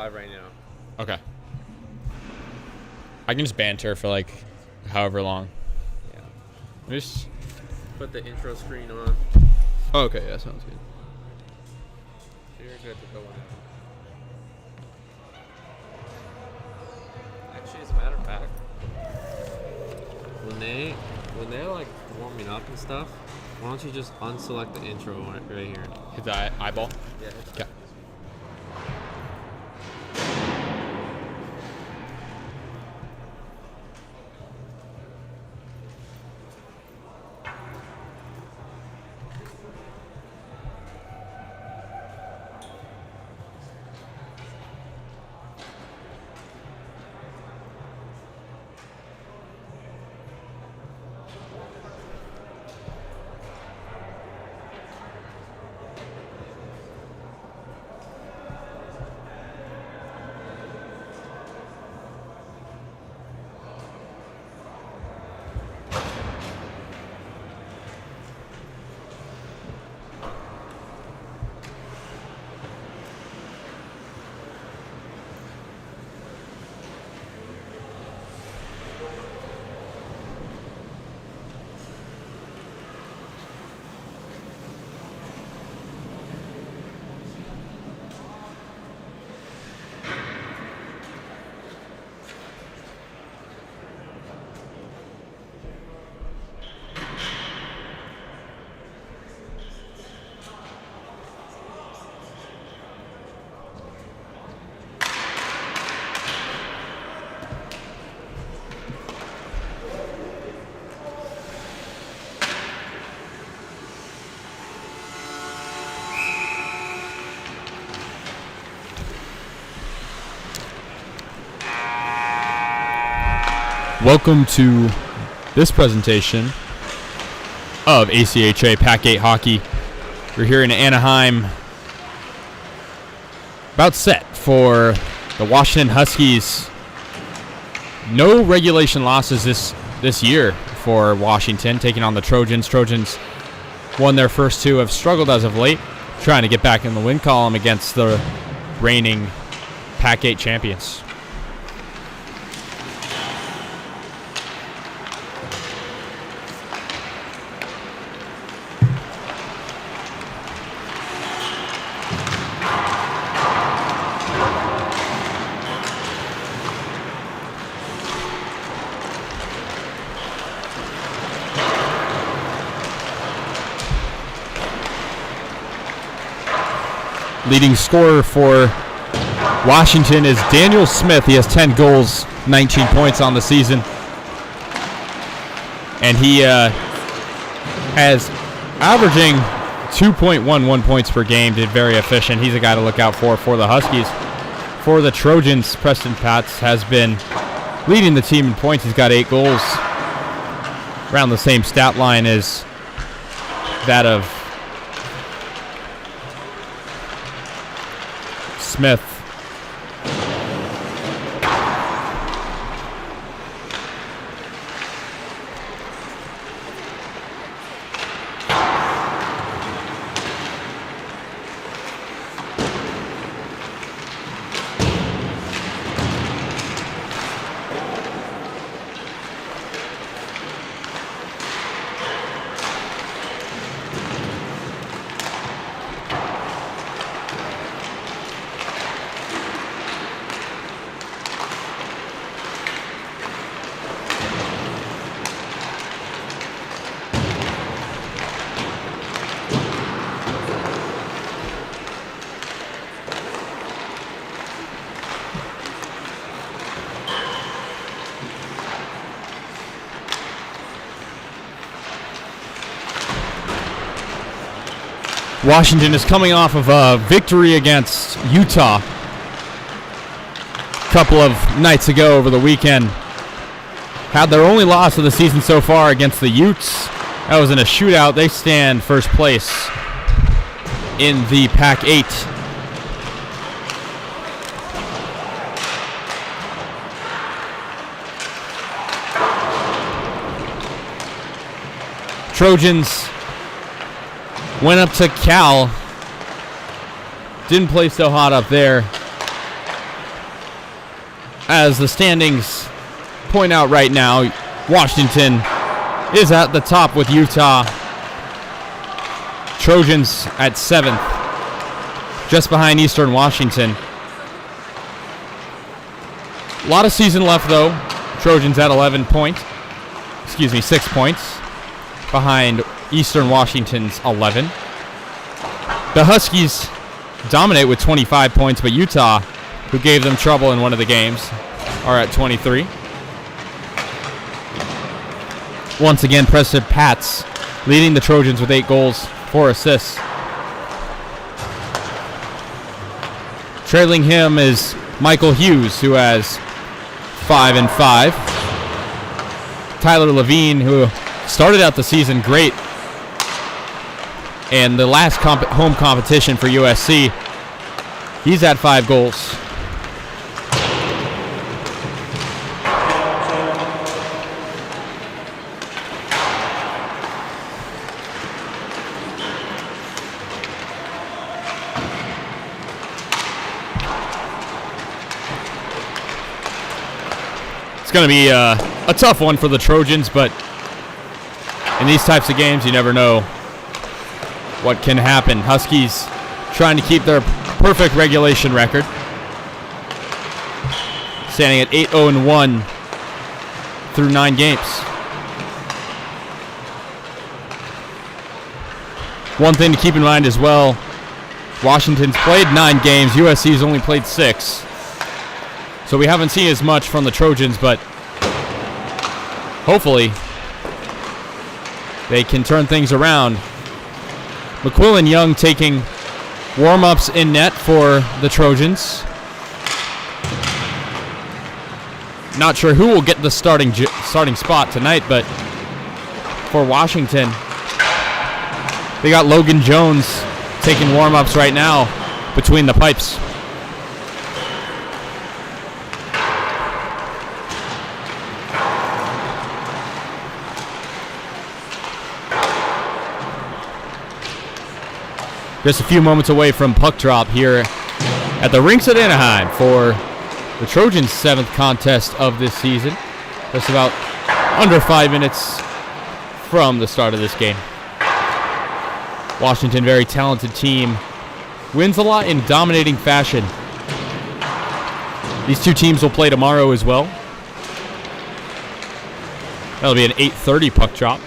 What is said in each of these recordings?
Live right now. Okay. I can just banter for like however long. Yeah. Just Put the intro screen on. oh, okay, yeah, sounds good. So you're good to go on. Actually, as a matter of fact, when they're like warming up and stuff, why don't you just unselect the intro right here? Hit the eyeball. Yeah. Okay. Welcome to this presentation of ACHA Pac 8 Hockey. We're here in Anaheim, about set for the Washington Huskies. No regulation losses this year for Washington, taking on the Trojans. Trojans won their first two, have struggled as of late, trying to get back in the win column against the reigning Pac 8 champions. Leading scorer for Washington is Daniel Smith. He has 10 goals, 19 points on the season. And he has averaging 2.11 points per game. Did very efficient. He's a guy to look out for the Huskies. For the Trojans, Preston Patz has been leading the team in points. He's got 8 goals. Around the same stat line as that of Smith. Washington is coming off of a victory against Utah a couple of nights ago over the weekend. Had their only loss of the season so far against the Utes. That was in a shootout. They stand first place in the Pac 8. Trojans went up to Cal. Didn't play so hot up there. as the standings point out right now, Washington is at the top with Utah. Trojans at 7th, just behind Eastern Washington. A lot of season left, though. Trojans at 6 points behind Eastern Washington's 11. The Huskies dominate with 25 points, but Utah, who gave them trouble in one of the games, are at 23. Once again, Preston Pats leading the Trojans with 8 goals, 4 assists. Trailing him is Michael Hughes, who has 5 and 5. Tyler Levine, who started out the season great, and the last home competition for USC, he's at 5 goals. It's going to be a tough one for the Trojans, but in these types of games, you never know what can happen. Huskies trying to keep their perfect regulation record, standing at 8-0-1 through 9 games. One thing to keep in mind as well, Washington's played 9 games, USC's only played 6. So we haven't seen as much from the Trojans, but hopefully they can turn things around. McQuillan Young taking warm-ups in net for the Trojans. Not sure who will get the starting spot tonight, but for Washington, they got Logan Jones taking warm-ups right now between the pipes. Just a few moments away from puck drop here at the rinks at Anaheim for the Trojans' 7th contest of this season. Just about under 5 minutes from the start of this game. Washington, very talented team, wins a lot in dominating fashion. These two teams will play tomorrow as well. That'll be an 8:30 puck drop.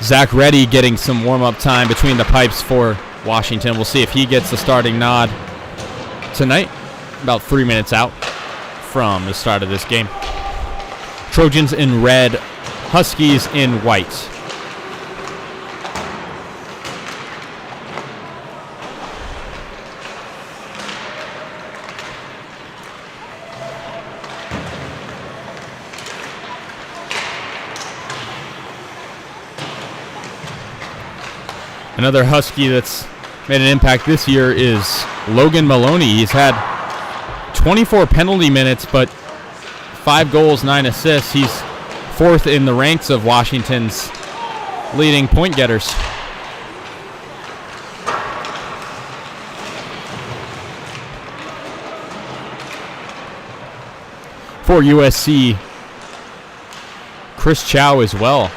Zach Reddy getting some warm-up time between the pipes for Washington. We'll see if he gets the starting nod tonight, about 3 minutes out from the start of this game. Trojans in red, Huskies in white. Another Husky that's made an impact this year is Logan Maloney. He's had 24 penalty minutes, but 5 goals, 9 assists. He's 4th in the ranks of Washington's leading point getters. For USC, Chris Chow as well.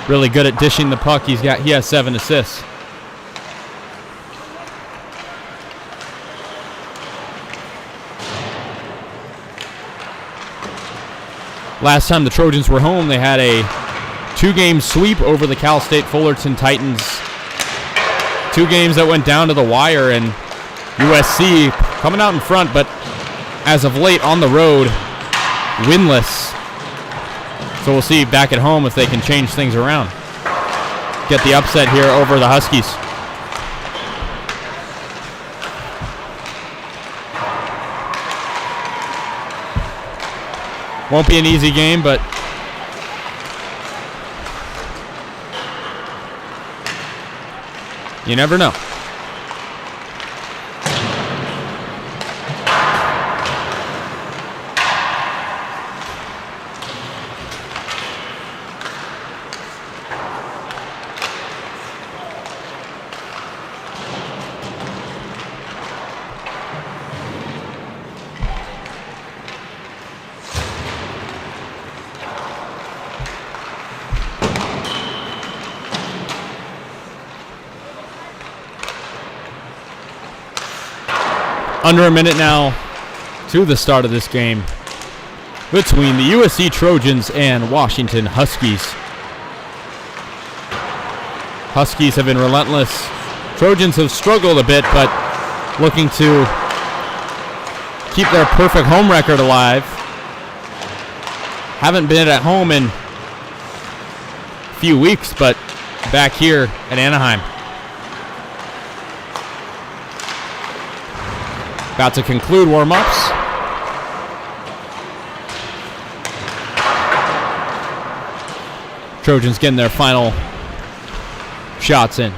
Really good at dishing the puck. He has 7 assists. Last time the Trojans were home, they had a 2-game sweep over the Cal State Fullerton Titans. 2 games that went down to the wire, and USC coming out in front, but as of late on the road, winless. So we'll see back at home if they can change things around. Get the upset here over the Huskies. Won't be an easy game, but you never know. Under a minute now to the start of this game between the USC Trojans and Washington Huskies. Huskies have been relentless. Trojans have struggled a bit, but looking to keep their perfect home record alive. Haven't been at home in a few weeks, but back here at Anaheim. About to conclude warm-ups. Trojans getting their final shots in.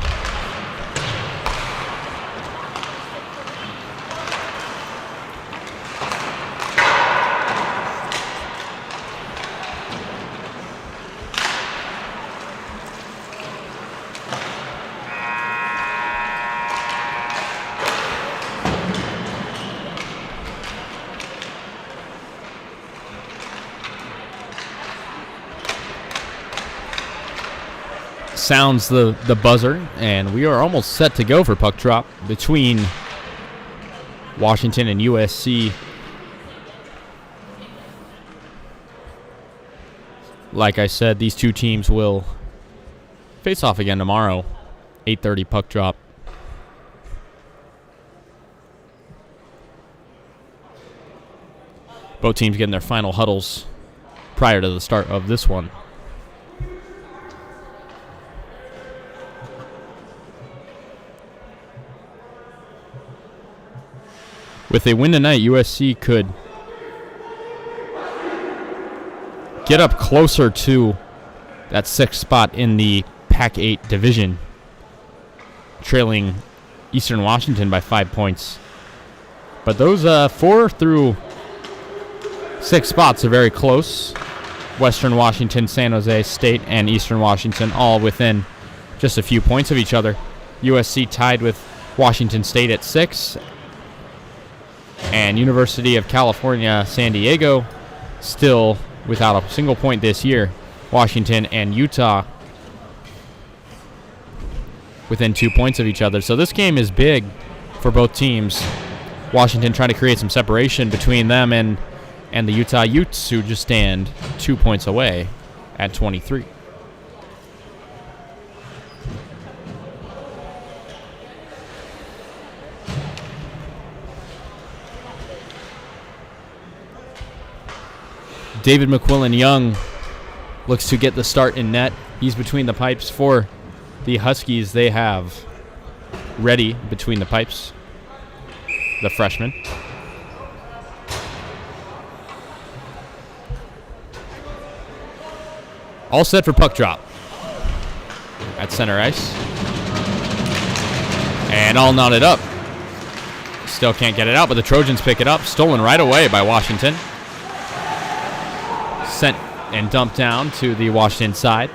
Sounds the buzzer, and we are almost set to go for puck drop between Washington and USC. Like I said, these two teams will face off again tomorrow, 8:30 puck drop. Both teams getting their final huddles prior to the start of this one. With a win tonight, USC could get up closer to that 6th spot in the Pac-8 division, trailing Eastern Washington by 5 points. But those 4 through 6 spots are very close. Western Washington, San Jose State, and Eastern Washington all within just a few points of each other. USC tied with Washington State at 6. And University of California, San Diego, still without a single point this year. Washington and Utah within 2 points of each other. So this game is big for both teams. Washington trying to create some separation between them and the Utah Utes, who just stand 2 points away at 23. David McQuillan-Young looks to get the start in net. He's between the pipes for the Huskies. They have Reddy between the pipes, the freshman. All set for puck drop at center ice. And all knotted up. Still can't get it out, but the Trojans pick it up. Stolen right away by Washington. Sent and dumped down to the Washington side.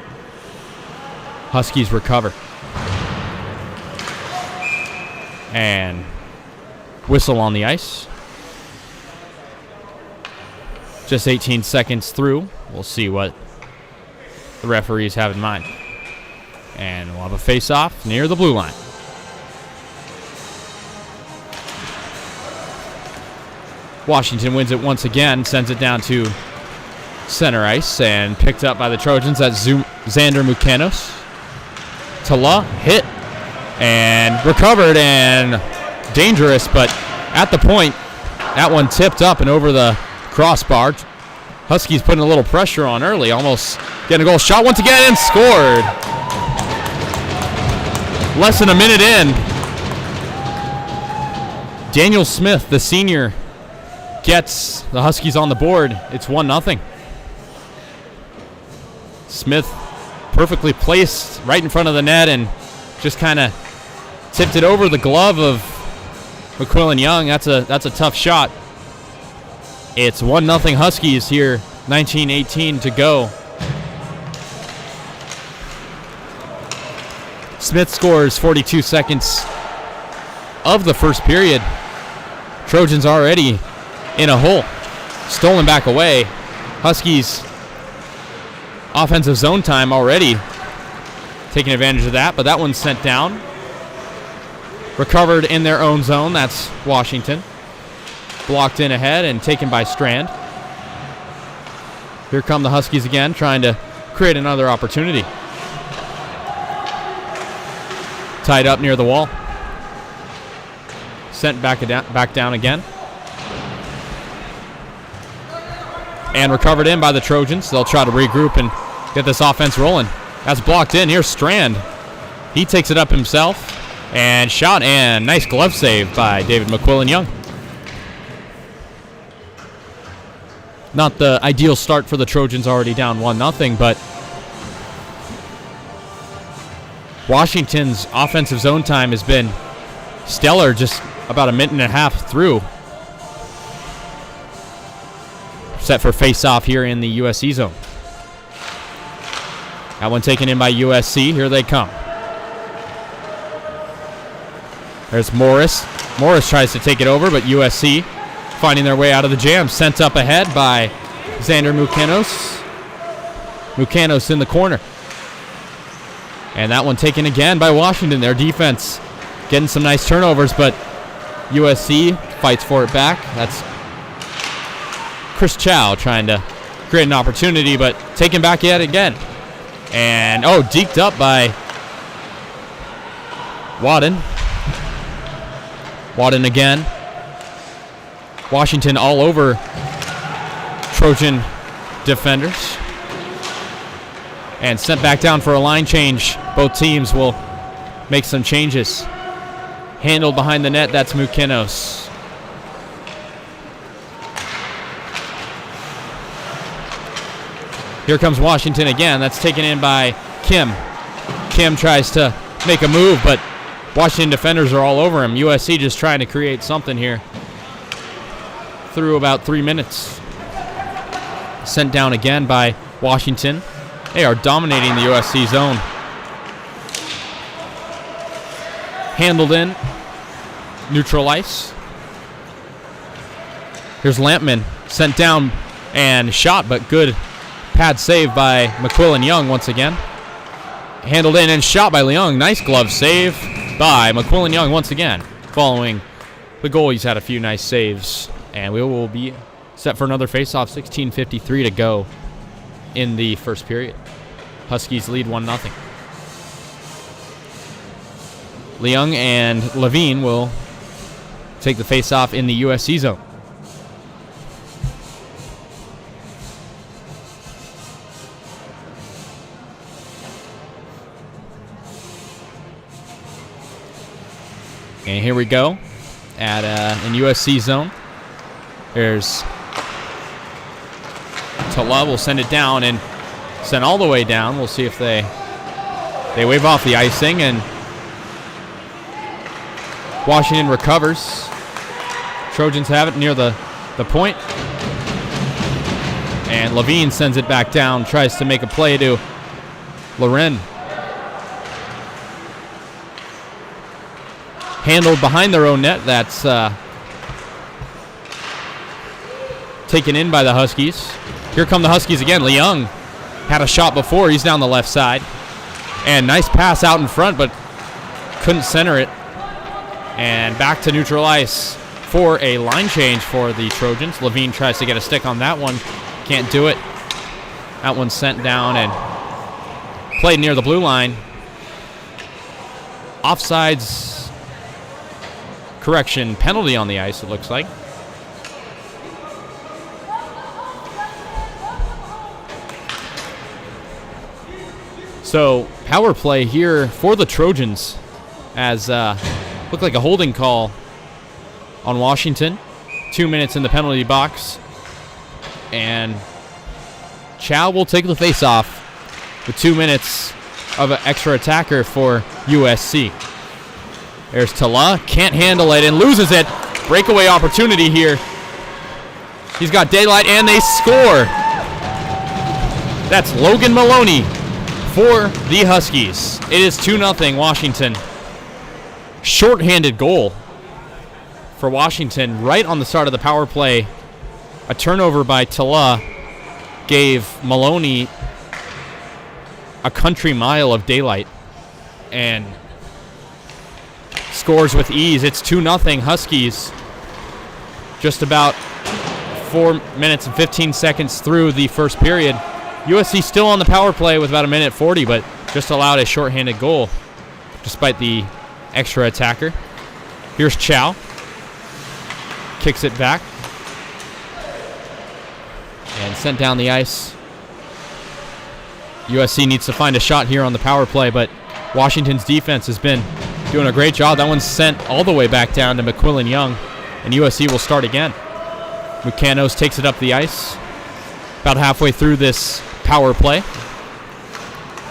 Huskies recover. And whistle on the ice. Just 18 seconds through. We'll see what the referees have in mind. And we'll have a face-off near the blue line. Washington wins it once again, sends it down to center ice, and picked up by the Trojans. That Xander Mukanos. Tala hit and recovered and dangerous, but at the point, that one tipped up and over the crossbar. Huskies putting a little pressure on early, almost getting a goal shot once again and scored. Less than a minute in, Daniel Smith, the senior, gets the Huskies on the board. It's 1-0. Smith perfectly placed right in front of the net and just kind of tipped it over the glove of McQuillan Young. That's a tough shot. It's 1-0 Huskies here, 19:18 to go. Smith scores 42 seconds of the first period. Trojans already in a hole. Stolen back away. Huskies offensive zone time already taking advantage of that, but that one's sent down. Recovered in their own zone. That's Washington. Blocked in ahead and taken by Strand. Here come the Huskies again, trying to create another opportunity. Tied up near the wall. Sent back down again. And recovered in by the Trojans. They'll try to regroup and get this offense rolling. That's blocked in. Here's Strand. He takes it up himself and shot, and nice glove save by David McQuillan Young. Not the ideal start for the Trojans, already down 1-0, but Washington's offensive zone time has been stellar, just about a minute and a half through. Set for face-off here in the USC zone. That one taken in by USC. Here they come. There's Morris. Morris tries to take it over, but USC finding their way out of the jam. Sent up ahead by Xander Mukanos. Mukanos in the corner. And that one taken again by Washington. Their defense getting some nice turnovers, but USC fights for it back. That's Chris Chow trying to create an opportunity, but taken back yet again. And, deked up by Wadden. Wadden again. Washington all over Trojan defenders. And sent back down for a line change. Both teams will make some changes. Handled behind the net, that's Mukanos. Here comes Washington again. That's taken in by Kim. Kim tries to make a move, but Washington defenders are all over him. USC just trying to create something here. Through about 3 minutes. Sent down again by Washington. They are dominating the USC zone. Handled in. Neutral ice. Here's Lampman. Sent down and shot, but good pad save by McQuillan Young once again. Handled in and shot by Leung. Nice glove save by McQuillan Young once again. Following the goal, he's had a few nice saves. And we will be set for another face-off. 16:53 to go in the first period. Huskies lead 1-0. Leung and Levine will take the face-off in the USC zone. And here we go at in USC zone. There's Tala will send it down and send all the way down. We'll see if they wave off the icing, and Washington recovers. Trojans have it near the point. And Levine sends it back down, tries to make a play to Loren. Handled behind their own net. That's taken in by the Huskies. Here come the Huskies again. Leung had a shot before. He's down the left side. And nice pass out in front, but couldn't center it. And back to neutral ice for a line change for the Trojans. Levine tries to get a stick on that one. Can't do it. That one's sent down, and played near the blue line. Offsides, correction, penalty on the ice, it looks like. So, power play here for the Trojans as looked like a holding call on Washington. 2 minutes in the penalty box. And Chow will take the face-off with 2 minutes of an extra attacker for USC. There's Tala, can't handle it and loses it. Breakaway opportunity here. He's got daylight and they score. That's Logan Maloney for the Huskies. It is 2-0 Washington. Shorthanded goal for Washington right on the start of the power play. A turnover by Tala gave Maloney a country mile of daylight and scores with ease. It's 2-0 Huskies. Just about 4 minutes and 15 seconds through the first period. USC still on the power play with about 1:40, but just allowed a shorthanded goal despite the extra attacker. Here's Chow. Kicks it back. And sent down the ice. USC needs to find a shot here on the power play, but Washington's defense has been doing a great job. That one's sent all the way back down to McQuillan Young, and USC will start again. Mucanos takes it up the ice about halfway through this power play.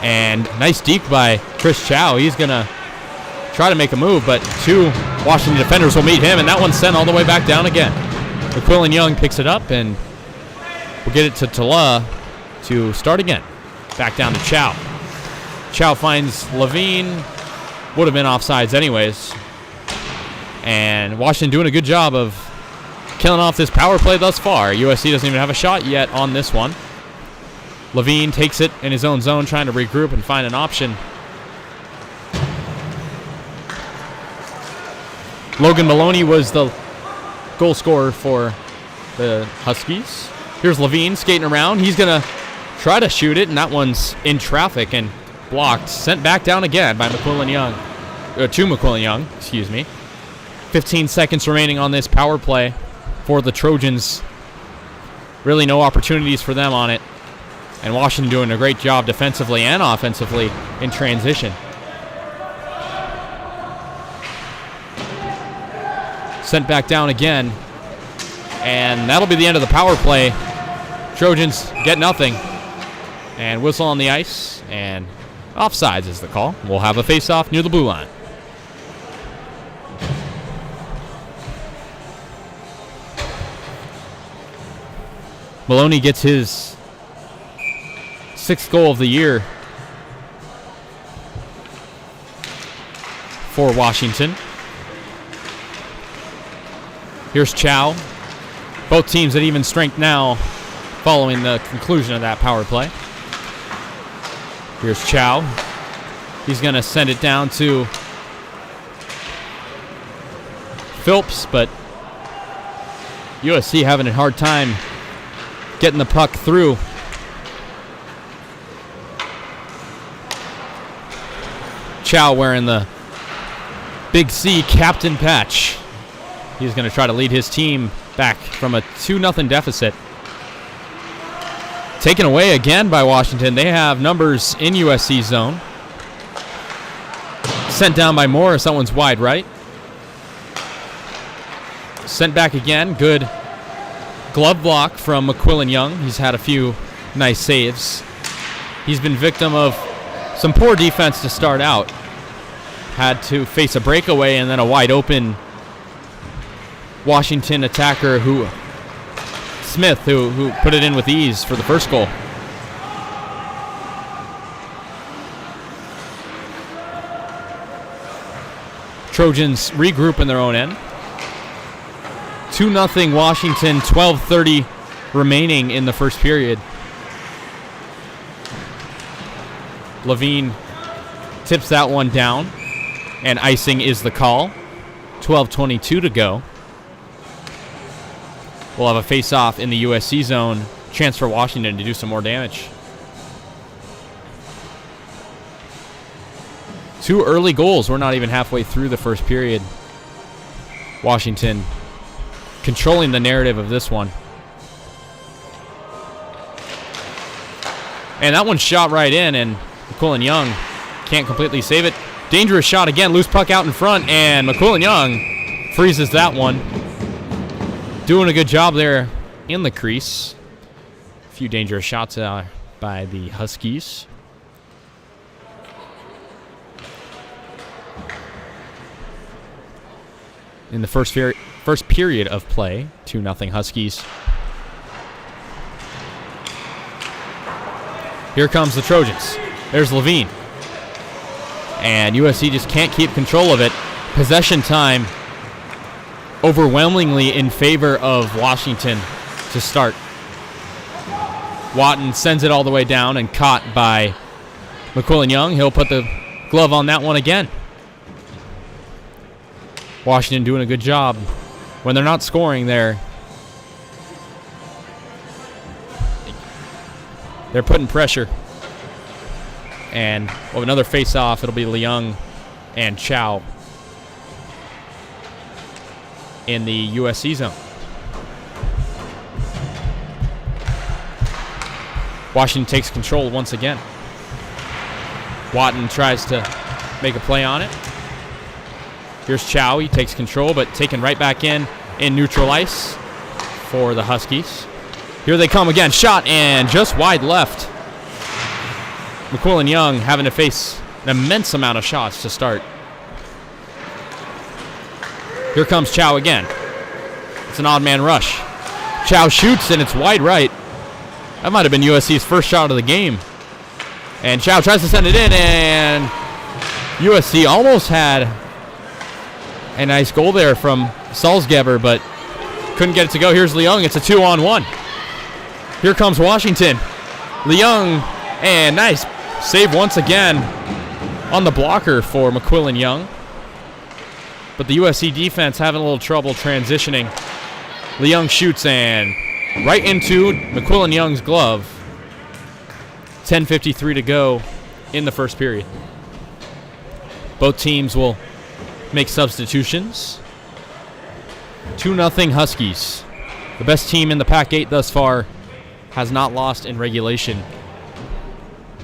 And nice deke by Chris Chow. He's going to try to make a move, but 2 Washington defenders will meet him, and that one's sent all the way back down again. McQuillan Young picks it up, and we'll get it to Tala to start again. Back down to Chow. Chow finds Levine. Would have been offsides anyways. And Washington doing a good job of killing off this power play thus far. USC doesn't even have a shot yet on this one. Levine takes it in his own zone, trying to regroup and find an option. Logan Maloney was the goal scorer for the Huskies. Here's Levine skating around. He's going to try to shoot it, and that one's in traffic and blocked. Sent back down again by McQuillan Young. To McQuillan Young, excuse me. 15 seconds remaining on this power play for the Trojans. Really no opportunities for them on it. And Washington doing a great job defensively and offensively in transition. Sent back down again. And that'll be the end of the power play. Trojans get nothing. And whistle on the ice. And offsides is the call. We'll have a face-off near the blue line. Maloney gets his 6th goal of the year for Washington. Here's Chow. Both teams at even strength now following the conclusion of that power play. Here's Chow. He's going to send it down to Phillips, but USC having a hard time getting the puck through. Chow wearing the Big C captain patch. He's going to try to lead his team back from a 2-0 deficit. Taken away again by Washington. They have numbers in USC zone. Sent down by Morris. That one's wide right. Sent back again. Good glove block from McQuillan Young. He's had a few nice saves. He's been victim of some poor defense to start out. Had to face a breakaway and then a wide open Washington attacker Smith, who put it in with ease for the first goal. Trojans regroup in their own end. 2-0 Washington, 12:30 remaining in the first period. Levine tips that one down, and icing is the call. 12:22 to go. We'll have a face-off in the USC zone. Chance for Washington to do some more damage. 2 early goals. We're not even halfway through the first period. Washington controlling the narrative of this one. And that one shot right in, and McQuillan Young can't completely save it. Dangerous shot again, loose puck out in front, and McQuillan Young freezes that one. Doing a good job there in the crease. A few dangerous shots by the Huskies. In the first period of play, 2-0 Huskies. Here comes the Trojans. There's Levine. And USC just can't keep control of it. Possession time overwhelmingly in favor of Washington to start. Watton sends it all the way down and caught by McQuillan Young. He'll put the glove on that one again. Washington doing a good job when they're not scoring there. They're putting pressure. And another face-off. It'll be Leung and Chow in the USC zone. Washington takes control once again. Watton tries to make a play on it. Here's Chow. He takes control, but taken right back in neutral ice for the Huskies. Here they come again. Shot and just wide left. McQuillan Young having to face an immense amount of shots to start. Here comes Chow again. It's an odd man rush. Chow shoots and it's wide right. That might have been USC's first shot of the game. And Chow tries to send it in, and USC almost had a nice goal there from Salzgeber, but couldn't get it to go. Here's Leung. It's a 2-on-1. Here comes Washington. Leung, and nice save once again on the blocker for McQuillan Young. But the USC defense having a little trouble transitioning. Leung shoots and right into McQuillan Young's glove. 10:53 to go in the first period. Both teams will make substitutions. 2-0 Huskies. The best team in the Pac-8 thus far has not lost in regulation,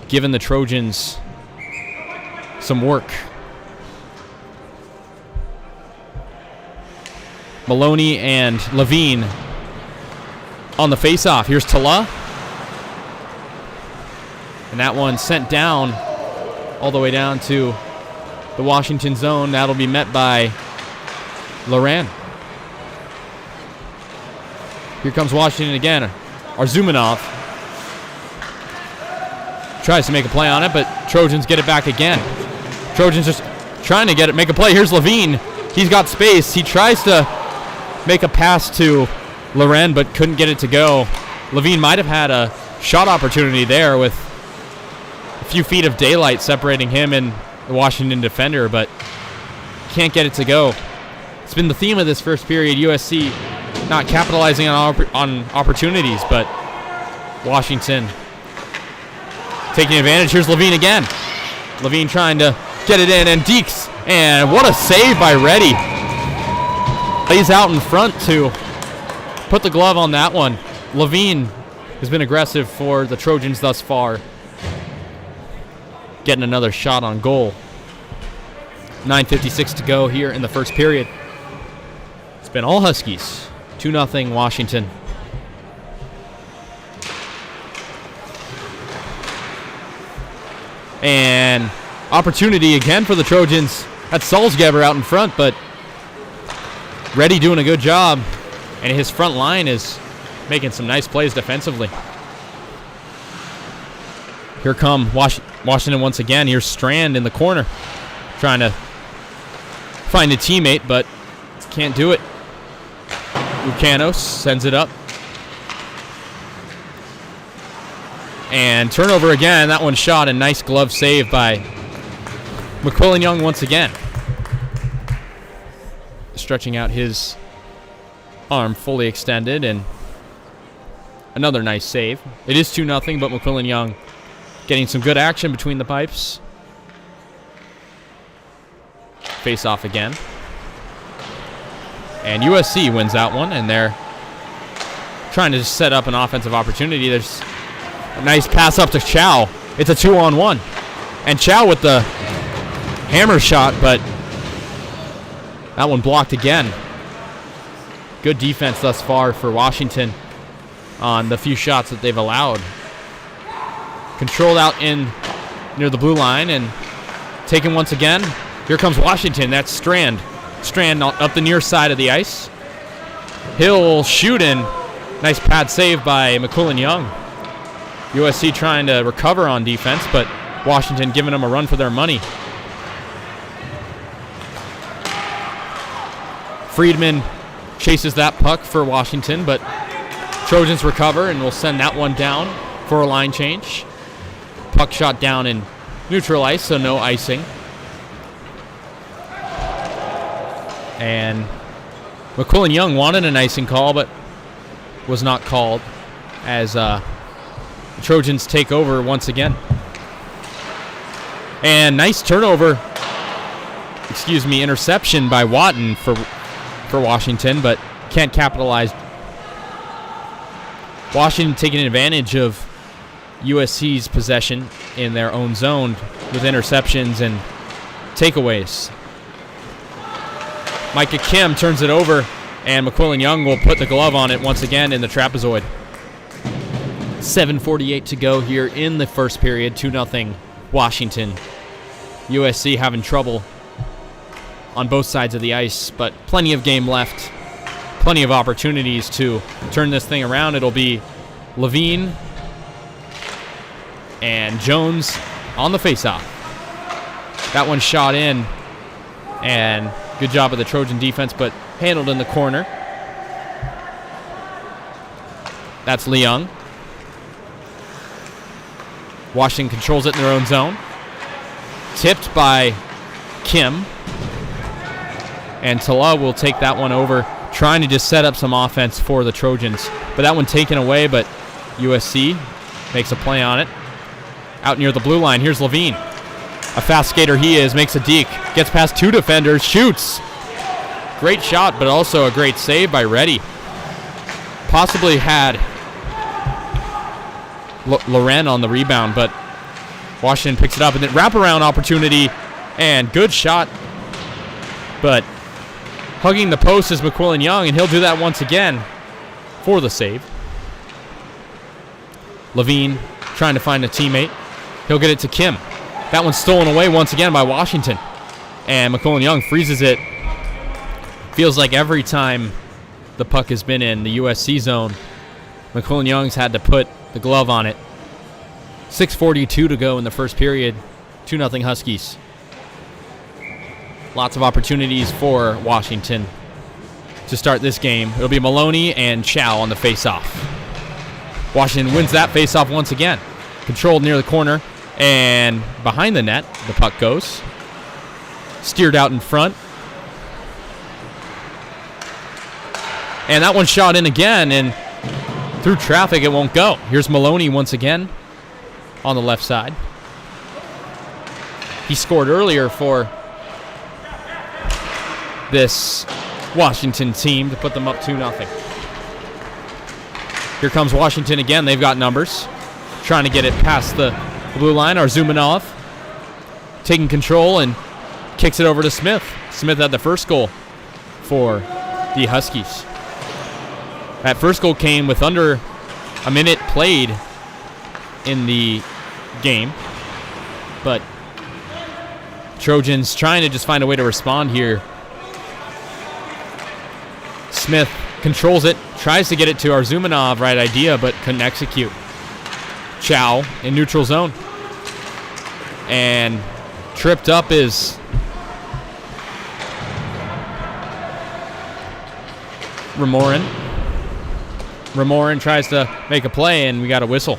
giving the Trojans some work. Maloney and Levine on the face-off. Here's Tala. And that one sent down all the way down to the Washington zone. That'll be met by Loran. Here comes Washington again. Arzumanov tries to make a play on it, but Trojans get it back again. Trojans just trying to get it, make a play. Here's Levine. He's got space. He tries to make a pass to Loren, but couldn't get it to go. Levine might have had a shot opportunity there with a few feet of daylight separating him and the Washington defender, but can't get it to go. It's been the theme of this first period. USC not capitalizing on opportunities, but Washington taking advantage. Here's Levine again. Levine trying to get it in, and Deeks, and what a save by Reddy. Lays out in front to put the glove on that one. Levine has been aggressive for the Trojans thus far. Getting another shot on goal. 9:56 to go here in the first period. It's been all Huskies. 2-0 Washington. And opportunity again for the Trojans. That's Salzgeber out in front, but Reddy doing a good job. And his front line is making some nice plays defensively. Here come Washington once again. Here's Strand in the corner, trying to find a teammate, but can't do it. Lucanos sends it up. And turnover again. That one shot, and nice glove save by McQuillan Young once again. Stretching out his arm fully extended, and another nice save. It is 2-0, but McQuillan Young getting some good action between the pipes. face-off again. And USC wins that one, and they're trying to set up an offensive opportunity. There's a nice pass up to Chow. It's a 2-on-1. And Chow with the hammer shot, but that one blocked again. Good defense thus far for Washington on the few shots that they've allowed. Controlled out in near the blue line and taken once again. Here comes Washington. That's Strand. Strand up the near side of the ice. He'll shoot in. Nice pad save by McQuillan Young. USC trying to recover on defense, but Washington giving them a run for their money. Friedman chases that puck for Washington, but Trojans recover and will send that one down for a line change. Puck shot down in neutral ice, so no icing. And McQuillan Young wanted an icing call, but was not called as the Trojans take over once again. And nice turnover, interception by Watton for Washington, but can't capitalize. Washington taking advantage of USC's possession in their own zone with interceptions and takeaways. Micah Kim turns it over, and McQuillan Young will put the glove on it once again in the trapezoid. 7:48 to go here in the first period. 2-0 Washington. USC having trouble on both sides of the ice, but plenty of game left. Plenty of opportunities to turn this thing around. It'll be Levine and Jones on the faceoff. That one shot in, and good job of the Trojan defense, but handled in the corner. That's Leung. Washington controls it in their own zone. Tipped by Kim. And Tala will take that one over, trying to just set up some offense for the Trojans. But that one taken away, but USC makes a play on it. Out near the blue line, here's Levine. A fast skater he is, makes a deke, gets past two defenders, shoots. Great shot, but also a great save by Reddy. Possibly had Loren on the rebound, but Washington picks it up. And then wraparound opportunity, and good shot. But hugging the post is McQuillan Young, and he'll do that once again for the save. Levine trying to find a teammate. He'll get it to Kim. That one's stolen away once again by Washington. And McQuillan Young freezes it. Feels like every time the puck has been in the USC zone, McQuillan Young's had to put the glove on it. 6:42 to go in the first period. 2-0 Huskies. Lots of opportunities for Washington to start this game. It'll be Maloney and Chow on the faceoff. Washington wins that faceoff once again. Controlled near the corner, and behind the net, the puck goes. Steered out in front. And that one shot in again, and through traffic, it won't go. Here's Maloney once again on the left side. He scored earlier for this Washington team to put them up 2-0. Here comes Washington again. They've got numbers. Trying to get it past the blue line. Arzumanov taking control and kicks it over to Smith. Smith had the first goal for the Huskies. That first goal came with under a minute played in the game. But Trojans trying to just find a way to respond here. Smith controls it, tries to get it to Arzumanov, right idea, but couldn't execute. Chow in neutral zone. And tripped up is Ramorin. Ramorin tries to make a play, and we got a whistle.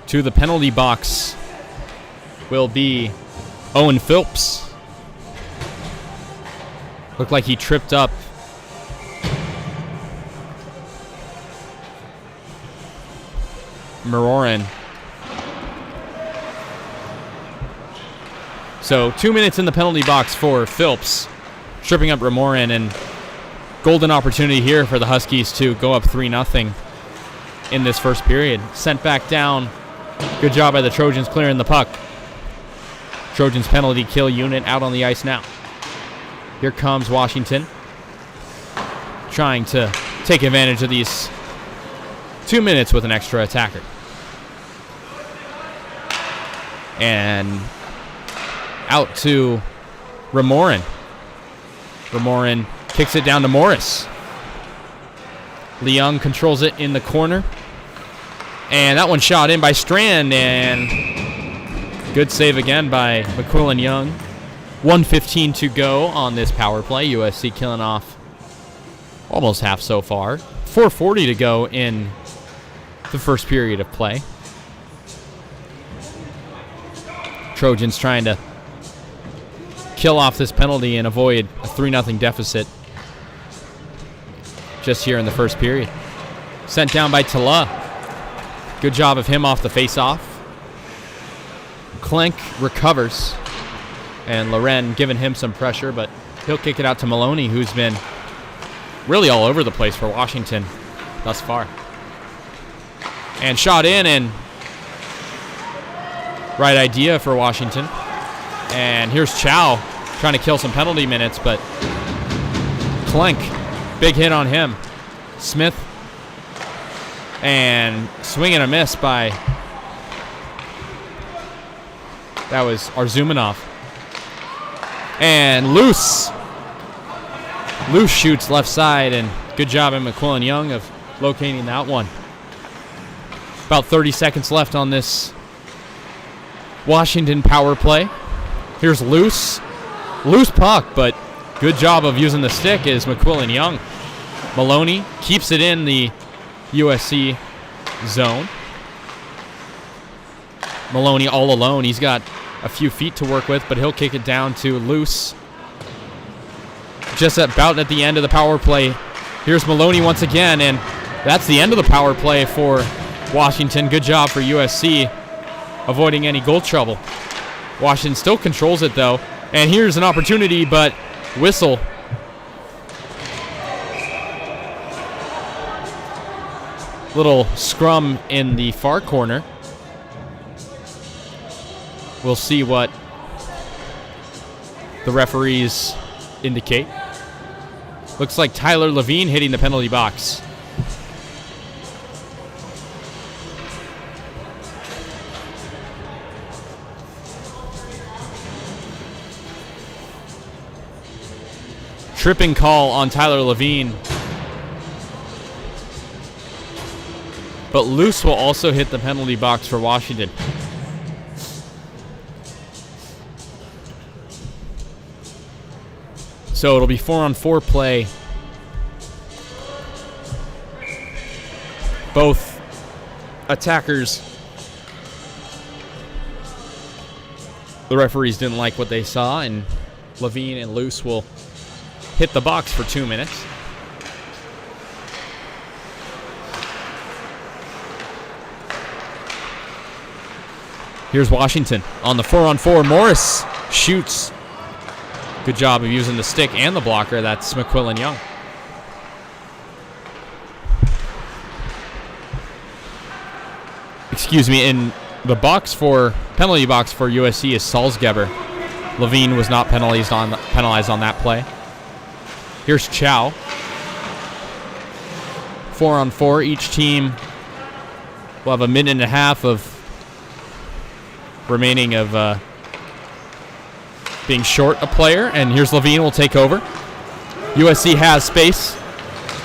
To the penalty box will be Owen Phillips. Looked like he tripped up Marorin. So 2 minutes in the penalty box for Philps, tripping up Ramorin, and golden opportunity here for the Huskies to go up 3-0 in this first period. Sent back down. Good job by the Trojans clearing the puck. Trojans penalty kill unit out on the ice now. Here comes Washington, trying to take advantage of these 2 minutes with an extra attacker. And out to Ramorin. Ramorin kicks it down to Morris. Leung controls it in the corner. And that one shot in by Strand, and good save again by McQuillan Young. 1:15 to go on this power play. USC killing off almost half so far. 4:40 to go in the first period of play. Trojans trying to kill off this penalty and avoid a 3-0 deficit just here in the first period. Sent down by Tala. Good job of him off the face-off. Klenk recovers, and Loren giving him some pressure, but he'll kick it out to Maloney, who's been really all over the place for Washington thus far. And shot in, and right idea for Washington. And here's Chow trying to kill some penalty minutes, but Klenk, big hit on him. Smith, and swing and a miss by, that was Arzumanov. And Loose shoots left side, and good job in McQuillan Young of locating that one. About 30 seconds left on this Washington power play. Here's Loose puck, but good job of using the stick is McQuillan Young. Maloney keeps it in the USC zone. Maloney all alone. He's got a few feet to work with, but he'll kick it down to Loose. Just about at the end of the power play. Here's Maloney once again, and that's the end of the power play for Washington. Good job for USC avoiding any goal trouble. Washington still controls it, though. And here's an opportunity, but whistle. Little scrum in the far corner. We'll see what the referees indicate. Looks like Tyler Levine hitting the penalty box. Tripping call on Tyler Levine. But Loose will also hit the penalty box for Washington. So it'll be 4-on-4 play. Both attackers. The referees didn't like what they saw, and Levine and Loose will hit the box for 2 minutes. Here's Washington on the 4-on-4. Morris shoots. Good job of using the stick and the blocker. That's McQuillan Young. Excuse me, in the penalty box for USC is Salzgeber. Levine was not penalized on that play. Here's Chow. 4-on-4. Each team will have a minute and a half of remaining of being short a player. And here's Levine will take over. USC has space.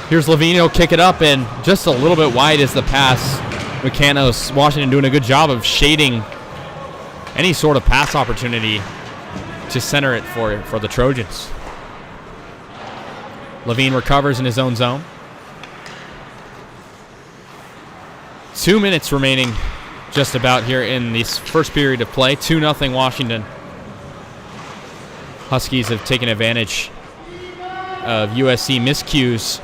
Here's Levine. He'll kick it up, and just a little bit wide is the pass. McCanos, Washington doing a good job of shading any sort of pass opportunity to center it for the Trojans. Levine recovers in his own zone. 2 minutes remaining just about here in this first period of play. 2-0 Washington. Huskies have taken advantage of USC miscues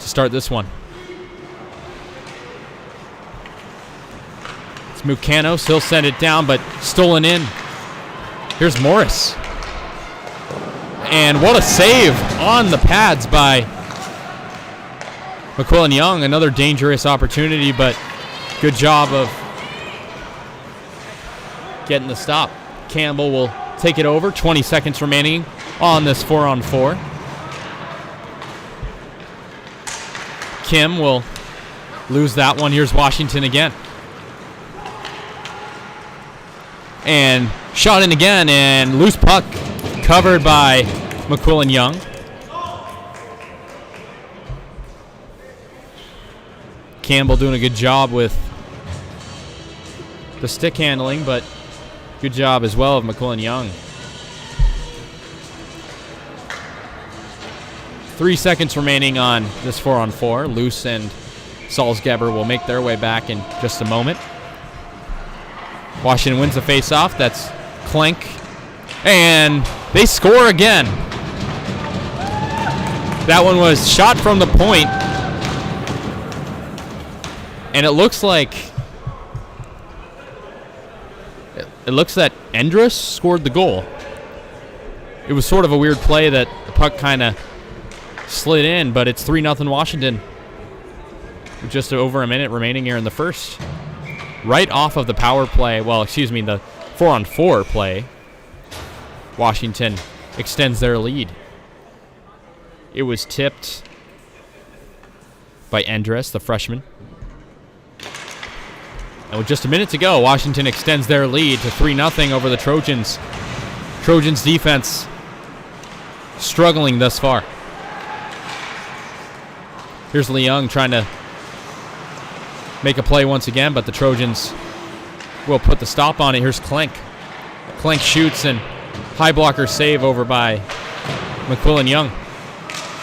to start this one. Mucanos, he'll send it down, but stolen in. Here's Morris. And what a save on the pads by McQuillan Young. Another dangerous opportunity, but good job of getting the stop. Campbell will take it over. 20 seconds remaining on this 4-on-4. Kim will lose that one. Here's Washington again. And shot in again, and loose puck covered by McQuillan Young. Campbell doing a good job with the stick handling, but good job as well of McQuillan Young. 3 seconds remaining on this 4-on-4. Luce and Salzgeber will make their way back in just a moment. Washington wins the faceoff. That's Klenk. And they score again. That one was shot from the point. And it looks like that Endress scored the goal. It was sort of a weird play that the puck kind of slid in, but it's 3-0 Washington. With just over a minute remaining here in the first. Right off of the power play, the 4-on-4 play, Washington extends their lead. It was tipped by Endress, the freshman. And with just a minute to go, Washington extends their lead to 3-0 over the Trojans. Trojans defense struggling thus far. Here's Leung trying to make a play once again, but the Trojans will put the stop on it. Here's Klenk. Klenk shoots, and high blocker save over by McQuillan Young.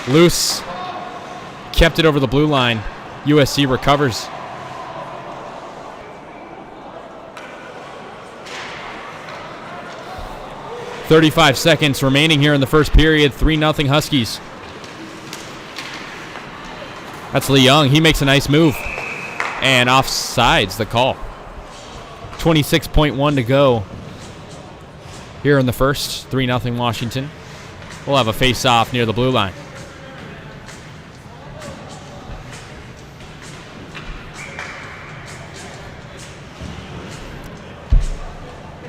Loose. Kept it over the blue line. USC recovers. .35 seconds remaining here in the first period. 3-0 Huskies. That's Lee Young. He makes a nice move. And offsides the call. 26.1 to go here in the first. 3-0 Washington. We'll have a face-off near the blue line.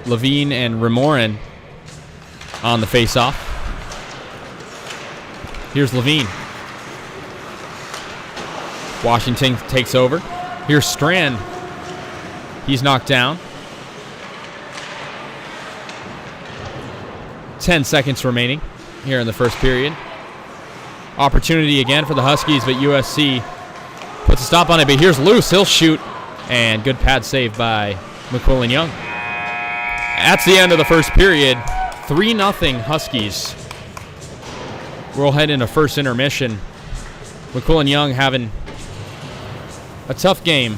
Levine and Remorin on the face-off. Here's Levine. Washington takes over. Here's Strand. He's knocked down. 10 seconds remaining here in the first period. Opportunity again for the Huskies, but USC puts a stop on it. But here's Luce. He'll shoot. And good pad save by McQuillan Young. That's the end of the first period. 3-0 Huskies. We'll head into first intermission. McQuillan Young having a tough game.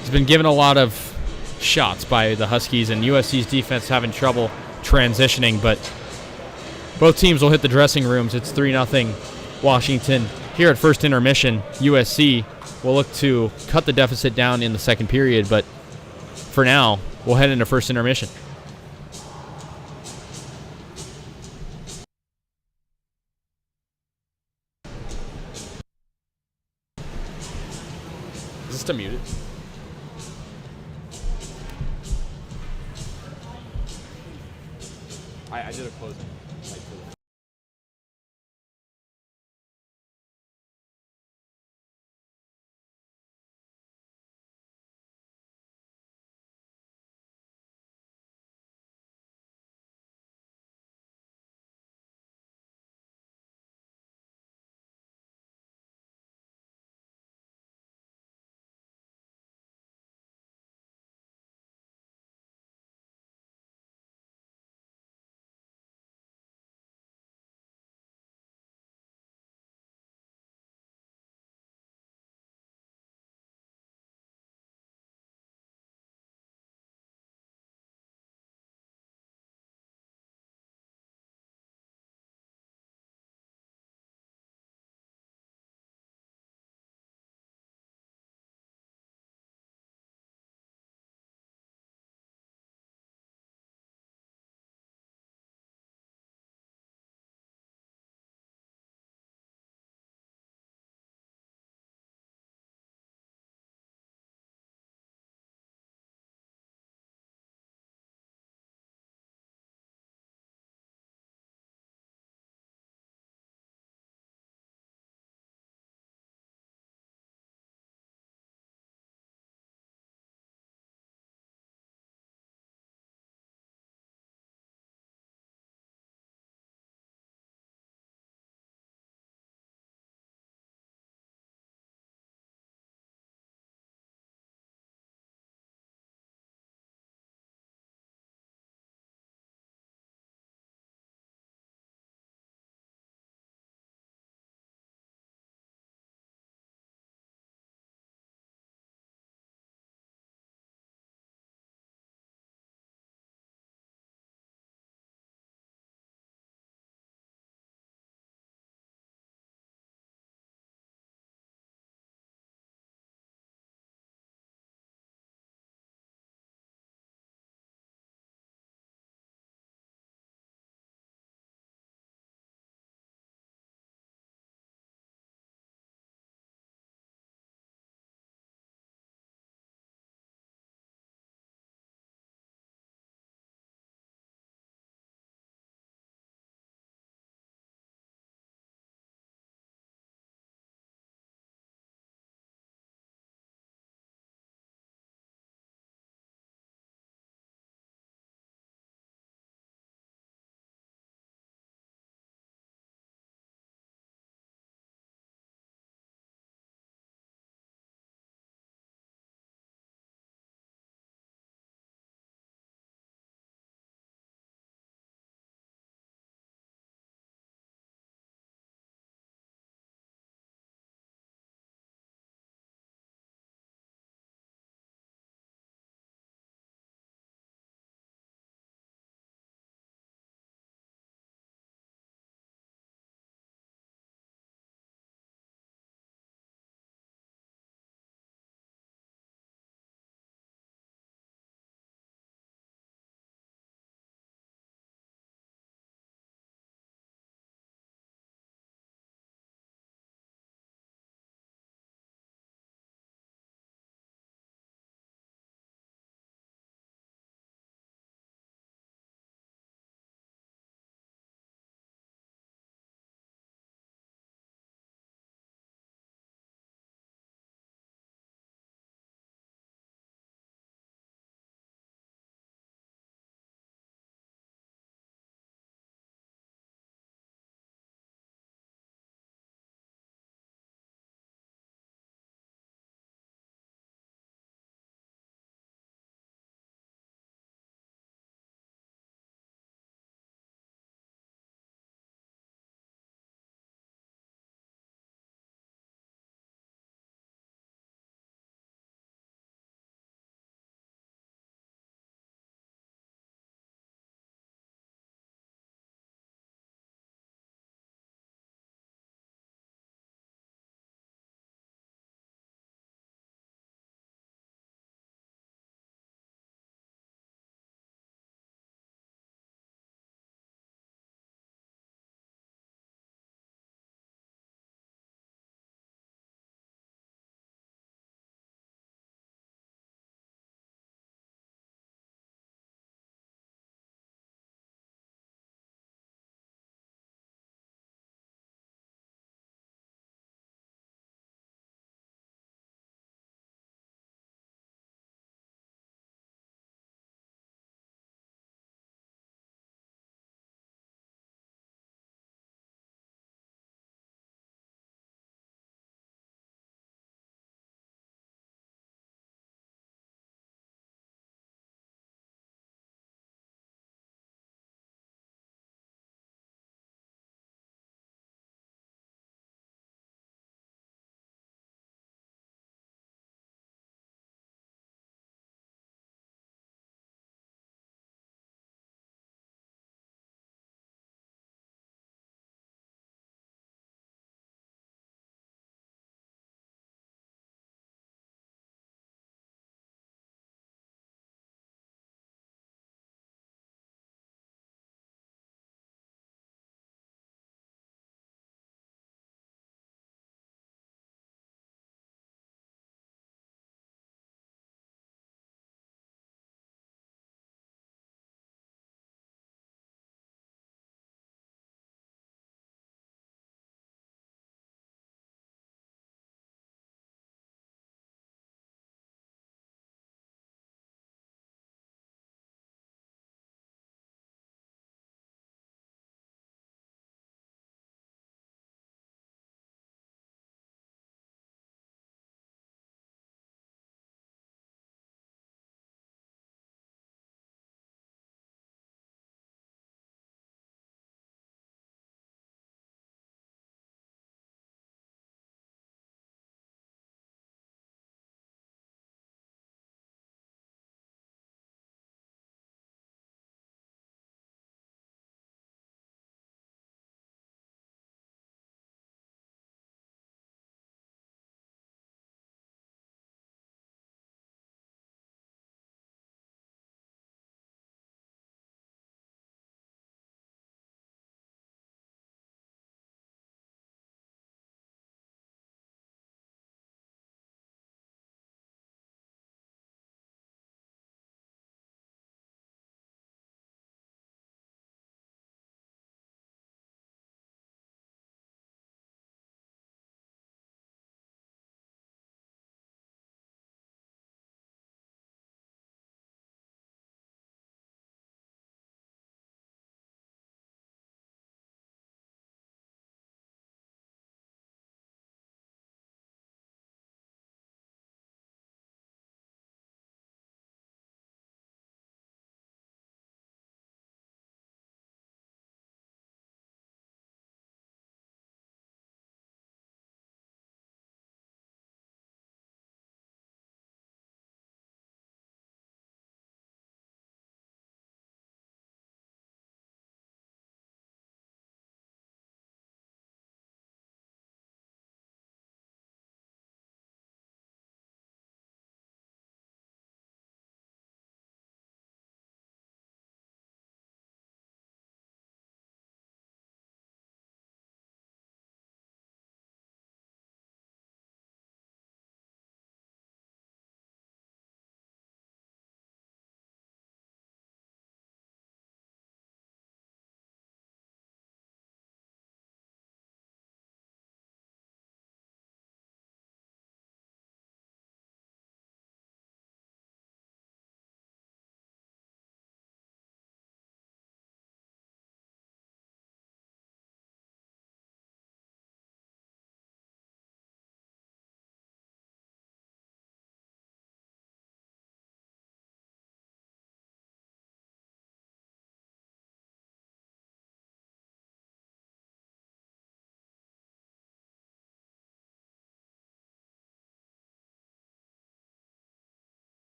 He's been given a lot of shots by the Huskies, and USC's defense having trouble transitioning, but both teams will hit the dressing rooms. It's 3-0 Washington. Here at first intermission, USC will look to cut the deficit down in the second period, but for now, we'll head into first intermission. Is this still muted? I did a closing.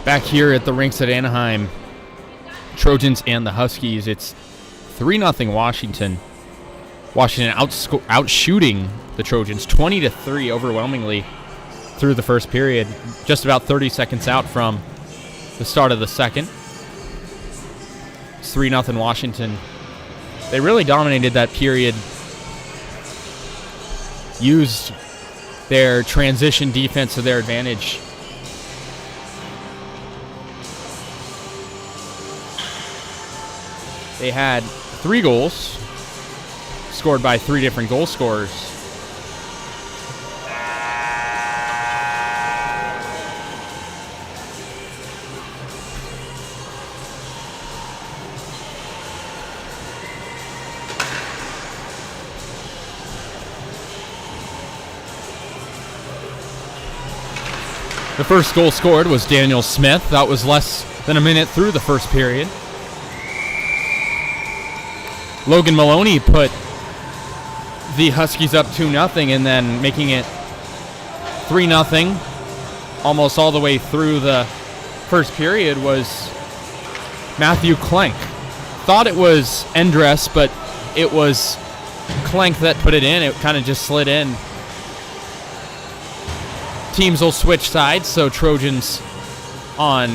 Back here at the rinks at Anaheim, Trojans and the Huskies, it's 3-0 Washington. Washington outshooting the Trojans 20-3 overwhelmingly through the first period, just about 30 seconds out from the start of the second. It's 3-0 Washington. They really dominated that period, used their transition defense to their advantage. They had 3 goals scored by 3 different goal scorers. The first goal scored was Daniel Smith. That was less than a minute through the first period. Logan Maloney put the Huskies up 2-0 and then making it 3-0 almost all the way through the first period was Matthew Klenk. Thought it was Endress, but it was Klenk that put it in. It kind of just slid in. Teams will switch sides, so Trojans on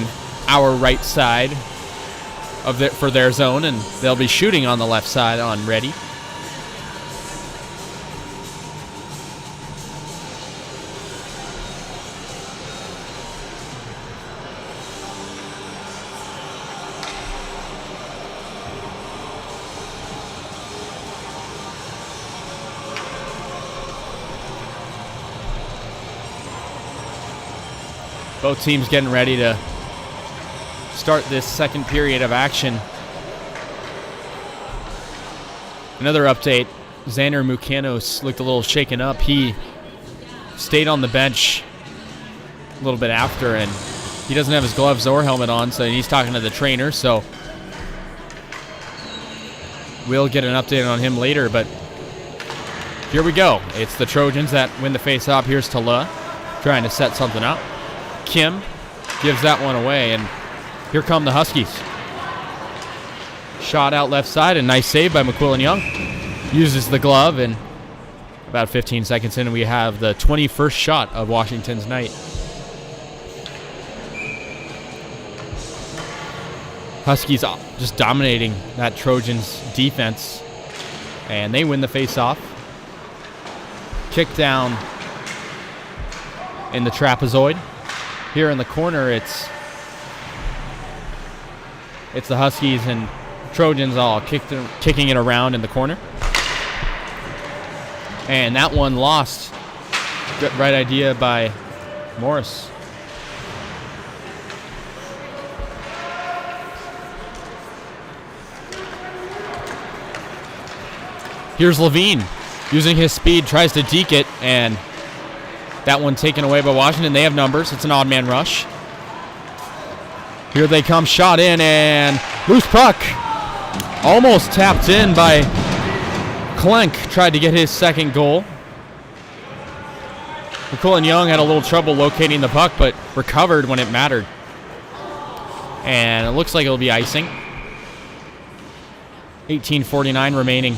our right side for their zone, and they'll be shooting on the left side on ready. Both teams getting ready to start this second period of action. Another update, Xander Mukanos looked a little shaken up. He stayed on the bench a little bit after, and he doesn't have his gloves or helmet on, so he's talking to the trainer, so we'll get an update on him later, but here we go. It's the Trojans that win the face-off. Here's Tala trying to set something up. Kim gives that one away, and here come the Huskies. Shot out left side, a nice save by McQuillan Young. Uses the glove, and about 15 seconds in, we have the 21st shot of Washington's night. Huskies just dominating that Trojans defense, and they win the face-off. Kick down in the trapezoid. Here in the corner, it's the Huskies and Trojans all kicking it around in the corner. And that one lost. Right idea by Morris. Here's Levine using his speed, tries to deke it, and that one taken away by Washington. They have numbers. It's an odd man rush. Here they come, shot in, and loose puck. Almost tapped in by Klenk. Tried to get his second goal. McQuillan Young had a little trouble locating the puck, but recovered when it mattered. And it looks like it'll be icing. 18:49 remaining.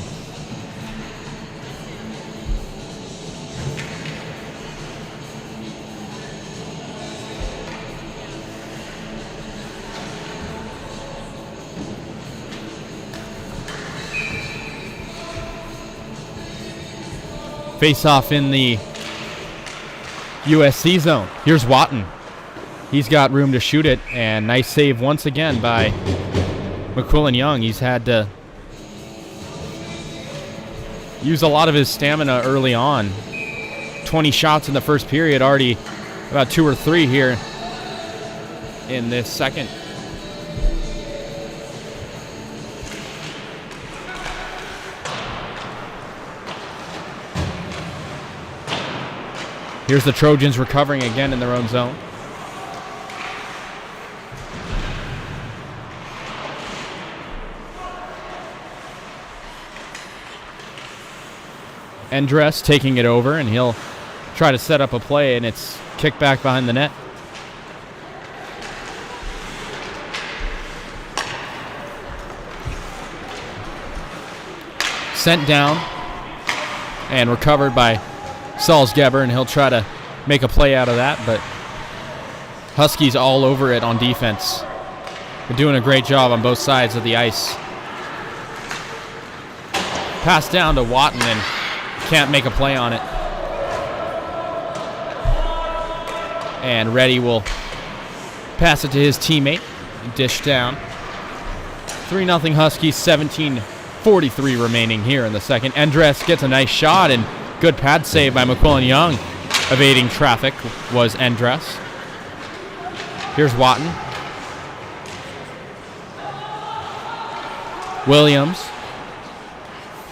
Face-off in the USC zone. Here's Watton. He's got room to shoot it, and nice save once again by McQuillan Young. He's had to use a lot of his stamina early on. 20 shots in the first period, already about 2 or 3 here in this second. Here's the Trojans recovering again in their own zone. Endress taking it over, and he'll try to set up a play, and it's kicked back behind the net. sent down and recovered by Salzgeber, and he'll try to make a play out of that, but Huskies all over it on defense. They're doing a great job on both sides of the ice. Pass down to Watton and can't make a play on it. And Reddy will pass it to his teammate. Dish down. 3-0 Huskies, 17:43 remaining here in the second. Endress gets a nice shot, and good pad save by McQuillan Young. Evading traffic was Endress. Here's Watton. Williams.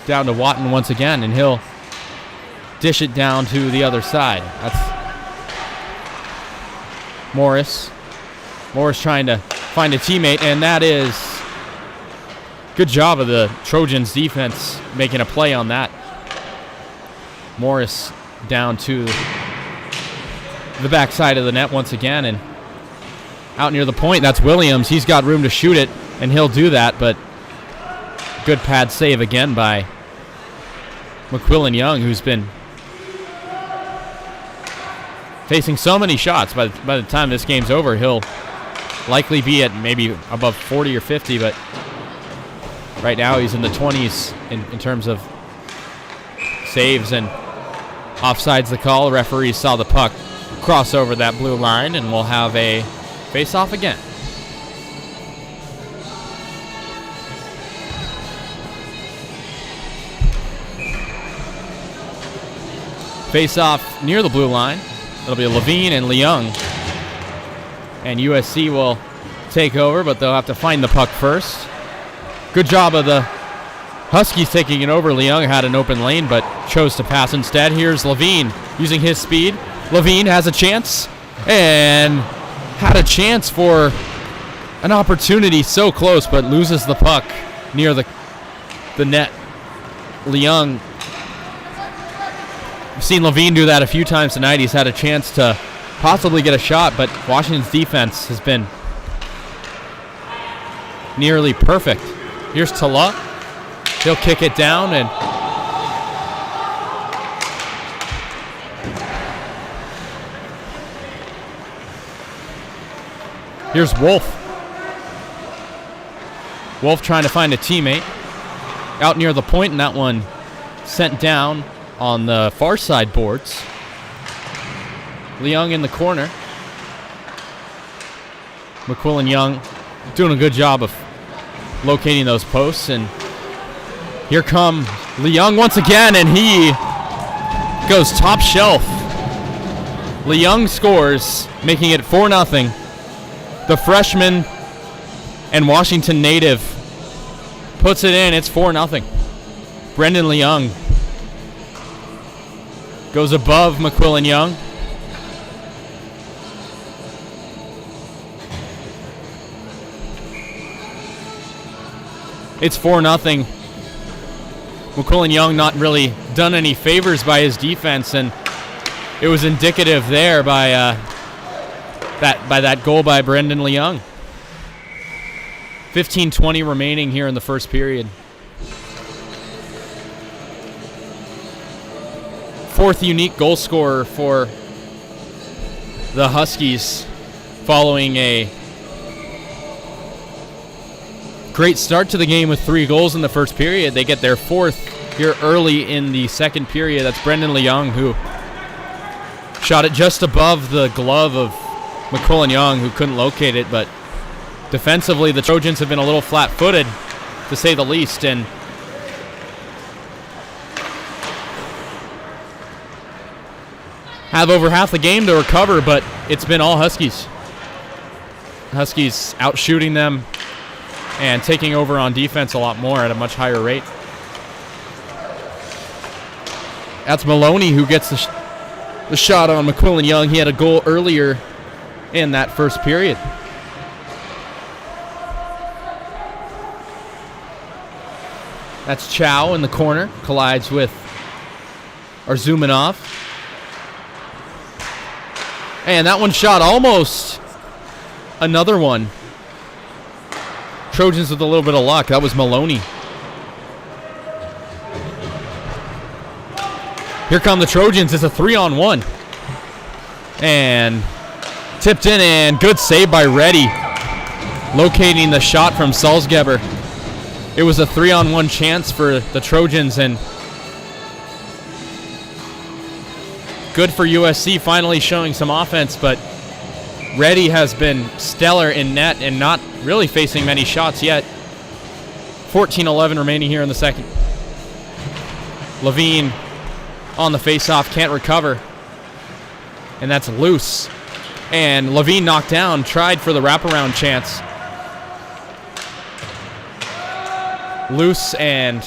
Down to Watton once again, and he'll dish it down to the other side. That's Morris. Morris trying to find a teammate, and that is good job of the Trojans defense making a play on that. Morris down to the backside of the net once again, and out near the point, that's Williams. He's got room to shoot it, and he'll do that, but good pad save again by McQuillan Young, who's been facing so many shots. By the time this game's over, he'll likely be at maybe above 40 or 50, but right now he's in the 20s in terms of saves, and offside's the call. Referees saw the puck cross over that blue line, and we'll have a face-off again. Face-off near the blue line. It'll be Levine and Leung. And USC will take over, but they'll have to find the puck first. Good job of the Huskies taking it over. Leung had an open lane, but chose to pass instead. Here's Levine using his speed. Levine has a chance, and had a chance for an opportunity so close, but loses the puck near the net. Leung, we've seen Levine do that a few times tonight. He's had a chance to possibly get a shot, but Washington's defense has been nearly perfect. Here's Tala. He'll kick it down, and here's Wolf. Wolf trying to find a teammate out near the point, and that one sent down on the far side boards. Leung in the corner. McQuillan Young doing a good job of locating those posts, and here come Leung once again, and he goes top shelf. Leung scores, making it 4-0. The freshman and Washington native puts it in. It's 4-0. Brendan Leung goes above McQuillan Young. It's 4-0. McQuillan Young not really done any favors by his defense, and it was indicative there by that goal by Brendan Leung. 15:20 remaining here in the first period. Fourth unique goal scorer for the Huskies following a great start to the game with 3 goals in the first period. They get their fourth here early in the second period. That's Brendan Leung, who shot it just above the glove of McQuillan Young, who couldn't locate it. But defensively, the Trojans have been a little flat-footed, to say the least, and have over half the game to recover, but it's been all Huskies. Huskies out-shooting them and taking over on defense a lot more at a much higher rate. That's Maloney who gets the shot on McQuillan Young. He had a goal earlier in that first period. That's Chow in the corner. Collides with Arzumanov. And that one shot almost another one. Trojans with a little bit of luck. That was Maloney. Here come the Trojans. It's a 3-on-1. And tipped in, and good save by Reddy, locating the shot from Salzgeber. It was a 3-on-1 chance for the Trojans, and good for USC finally showing some offense, but Reddy has been stellar in net and not really facing many shots yet. 14-11 remaining here in the second. Levine on the faceoff, can't recover, and that's loose. And Levine knocked down, tried for the wraparound chance. Loose, and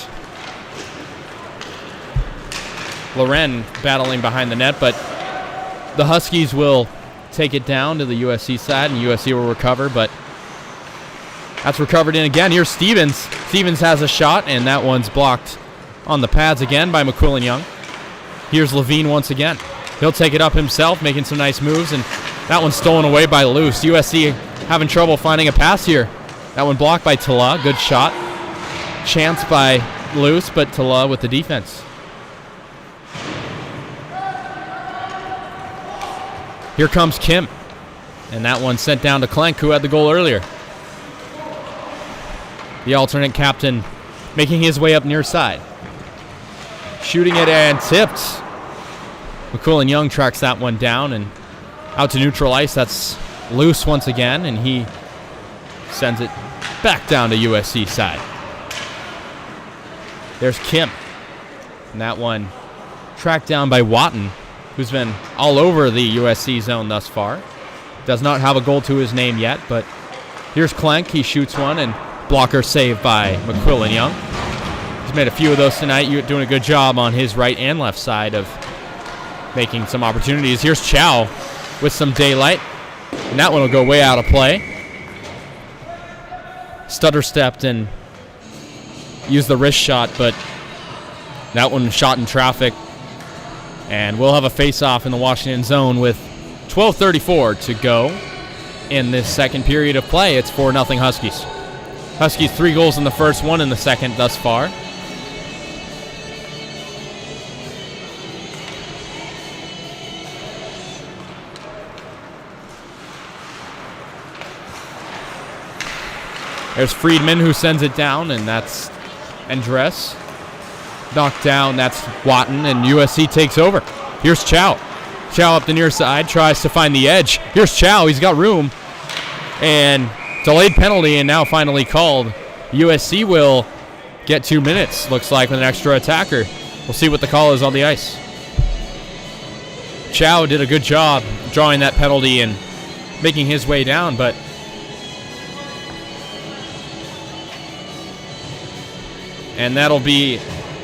Loren battling behind the net, but the Huskies will take it down to the USC side, and USC will recover, but that's recovered in again. Here's Stevens. Stevens has a shot, and that one's blocked on the pads again by McQuillan Young. Here's Levine once again. He'll take it up himself, making some nice moves, and that one's stolen away by Luce. USC having trouble finding a pass here. That one blocked by Tala. Good shot. Chance by Luce, but Tala with the defense. Here comes Kim, and that one sent down to Klenk, who had the goal earlier. The alternate captain making his way up near side. Shooting it and tipped. McQuillan Young tracks that one down and out to neutral ice. That's Loose once again, and he sends it back down to USC side. There's Kim, and that one tracked down by Watton, who's been all over the USC zone thus far. Does not have a goal to his name yet, but here's Klenk. He shoots one, and blocker saved by McQuillan Young. He's made a few of those tonight. You're doing a good job on his right and left side of making some opportunities. Here's Chow with some daylight, and that one will go way out of play. Stutter stepped and used the wrist shot, but that one shot in traffic. And we'll have a face-off in the Washington zone with 12:34 to go in this second period of play. It's 4-0 Huskies. Huskies 3 goals in the first, 1 in the second thus far. There's Friedman, who sends it down, and that's Andres. Knocked down, that's Watton, and USC takes over. Here's Chow. Chow up the near side, tries to find the edge. Here's Chow, he's got room. And delayed penalty, and now finally called. USC will get 2 minutes, looks like, with an extra attacker. We'll see what the call is on the ice. Chow did a good job drawing that penalty and making his way down, but and that'll be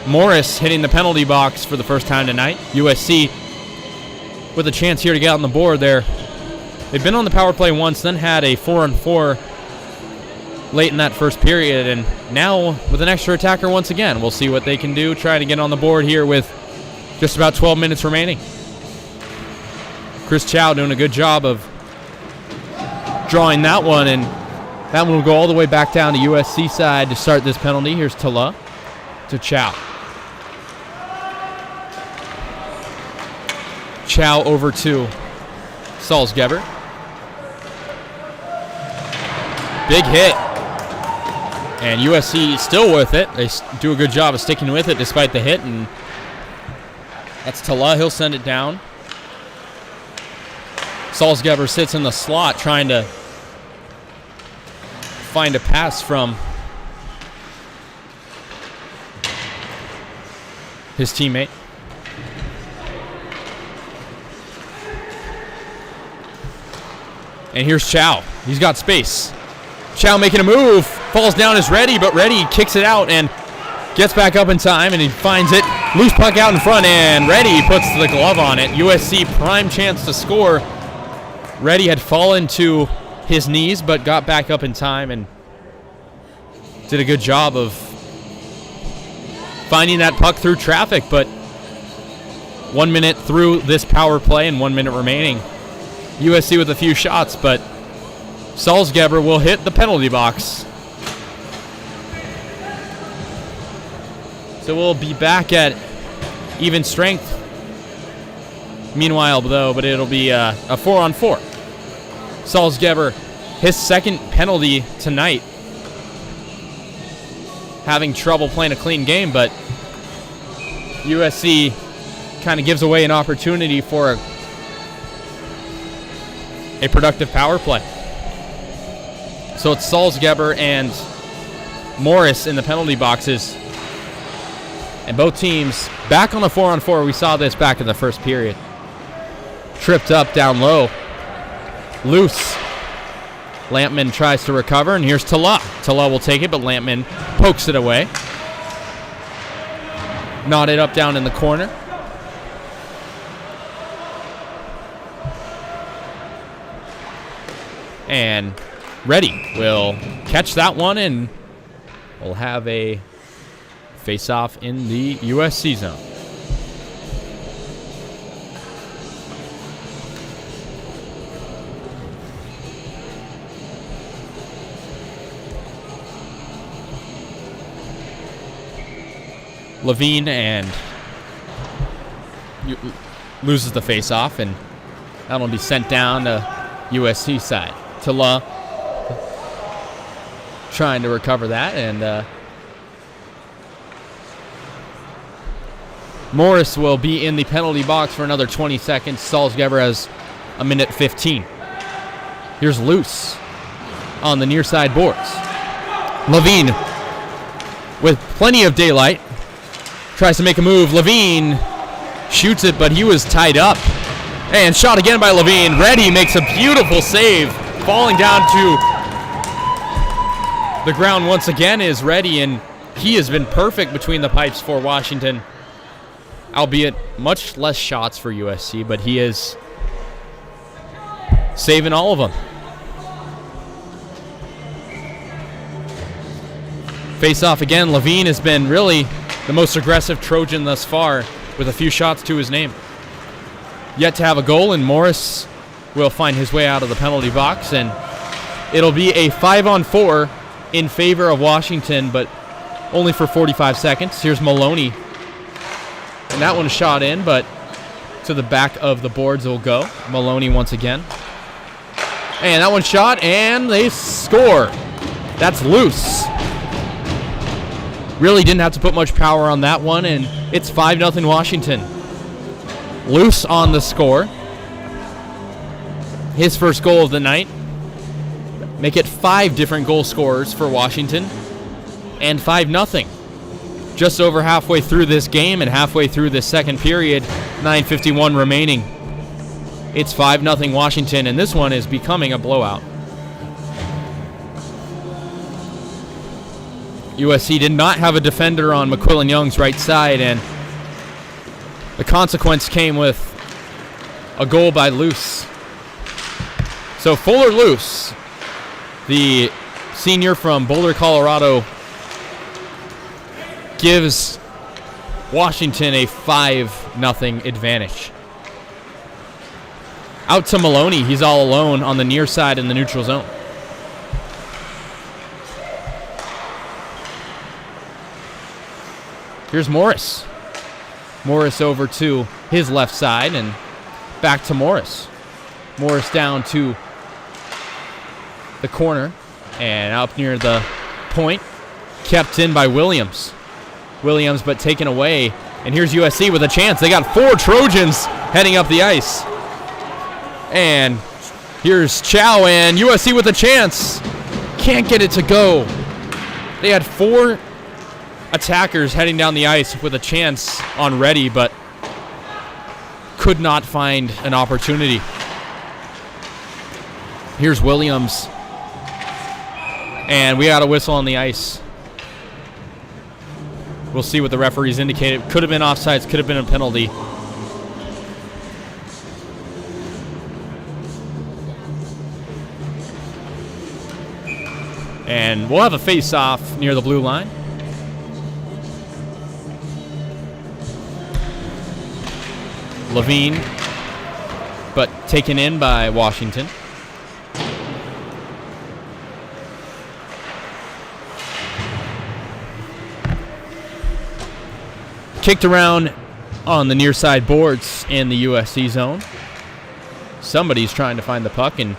Morris hitting the penalty box for the first time tonight. USC with a chance here to get on the board there. They've been on the power play once, then had a 4-on-4 late in that first period, and now with an extra attacker once again. We'll see what they can do, try to get on the board here with just about 12 minutes remaining. Chris Chow doing a good job of drawing that one, and that one will go all the way back down to USC side to start this penalty. Here's Tala to Chow. Chow over to Salzgeber. Big hit. And USC still with it. They do a good job of sticking with it despite the hit. And that's Tala. He'll send it down. Salzgeber sits in the slot trying to find a pass from his teammate. And here's Chow. He's got space. Chow making a move. Falls down as Reddy, but Reddy kicks it out and gets back up in time, and he finds it. Loose puck out in front, and Reddy puts the glove on it. USC prime chance to score. Reddy had fallen to his knees, but got back up in time and did a good job of finding that puck through traffic. But 1 minute through this power play and 1 minute remaining. USC with a few shots, but Salzgeber will hit the penalty box. So we'll be back at even strength Meanwhile, though, but it'll be a 4-on-4. Salzgeber, his second penalty tonight. Having trouble playing a clean game, but USC kind of gives away an opportunity for a productive power play. So it's Salzgeber and Morris in the penalty boxes. And both teams back on the 4-on-4. We saw this back in the first period. Tripped up down low. Loose. Lampman tries to recover, and here's Tala. Tala will take it, but Lampman pokes it away. Knotted up down in the corner. And Reddy will catch that one, and we'll have a face-off in the USC zone. Levine and loses the face-off, and that'll be sent down to USC side. Tala trying to recover that, and Morris will be in the penalty box for another 20 seconds. Salzgeber has a minute 15. Here's Luce on the near side boards. Levine with plenty of daylight tries to make a move. Levine shoots it, but he was tied up. And shot again by Levine. Reddy makes a beautiful save. Falling down to the ground once again is Reddy, and he has been perfect between the pipes for Washington. Albeit much less shots for USC, but he is saving all of them. Face off again. Levine has been really the most aggressive Trojan thus far, with a few shots to his name. Yet to have a goal, and Morris will find his way out of the penalty box, and it'll be a 5-on-4 in favor of Washington, but only for 45 seconds. Here's Maloney, and that one's shot in, but to the back of the boards will go. Maloney once again. And that one's shot, and they score. That's Loose. Really didn't have to put much power on that one, and it's 5-0 Washington. Loose on the score. His first goal of the night. Make it 5 different goal scorers for Washington. And 5-0. Just over halfway through this game and halfway through this second period. 9:51 remaining. It's 5-0 Washington, and this one is becoming a blowout. USC did not have a defender on McQuillan Young's right side, and the consequence came with a goal by Luce. So Fuller Luce, the senior from Boulder, Colorado, gives Washington a 5-0 advantage. Out to Maloney. He's all alone on the near side in the neutral zone. Here's Morris. Morris over to his left side and back to Morris. Morris down to the corner and up near the point. Kept in by Williams. Williams but taken away. And here's USC with a chance. They got 4 Trojans heading up the ice. And here's Chow, and USC with a chance. Can't get it to go. They had 4 attackers heading down the ice with a chance on Reddy, but could not find an opportunity. Here's Williams. And we got a whistle on the ice. We'll see what the referees indicated. Could have been offsides, could have been a penalty. And we'll have a face-off near the blue line. Levine, but taken in by Washington. Kicked around on the near side boards in the USC zone. Somebody's trying to find the puck, and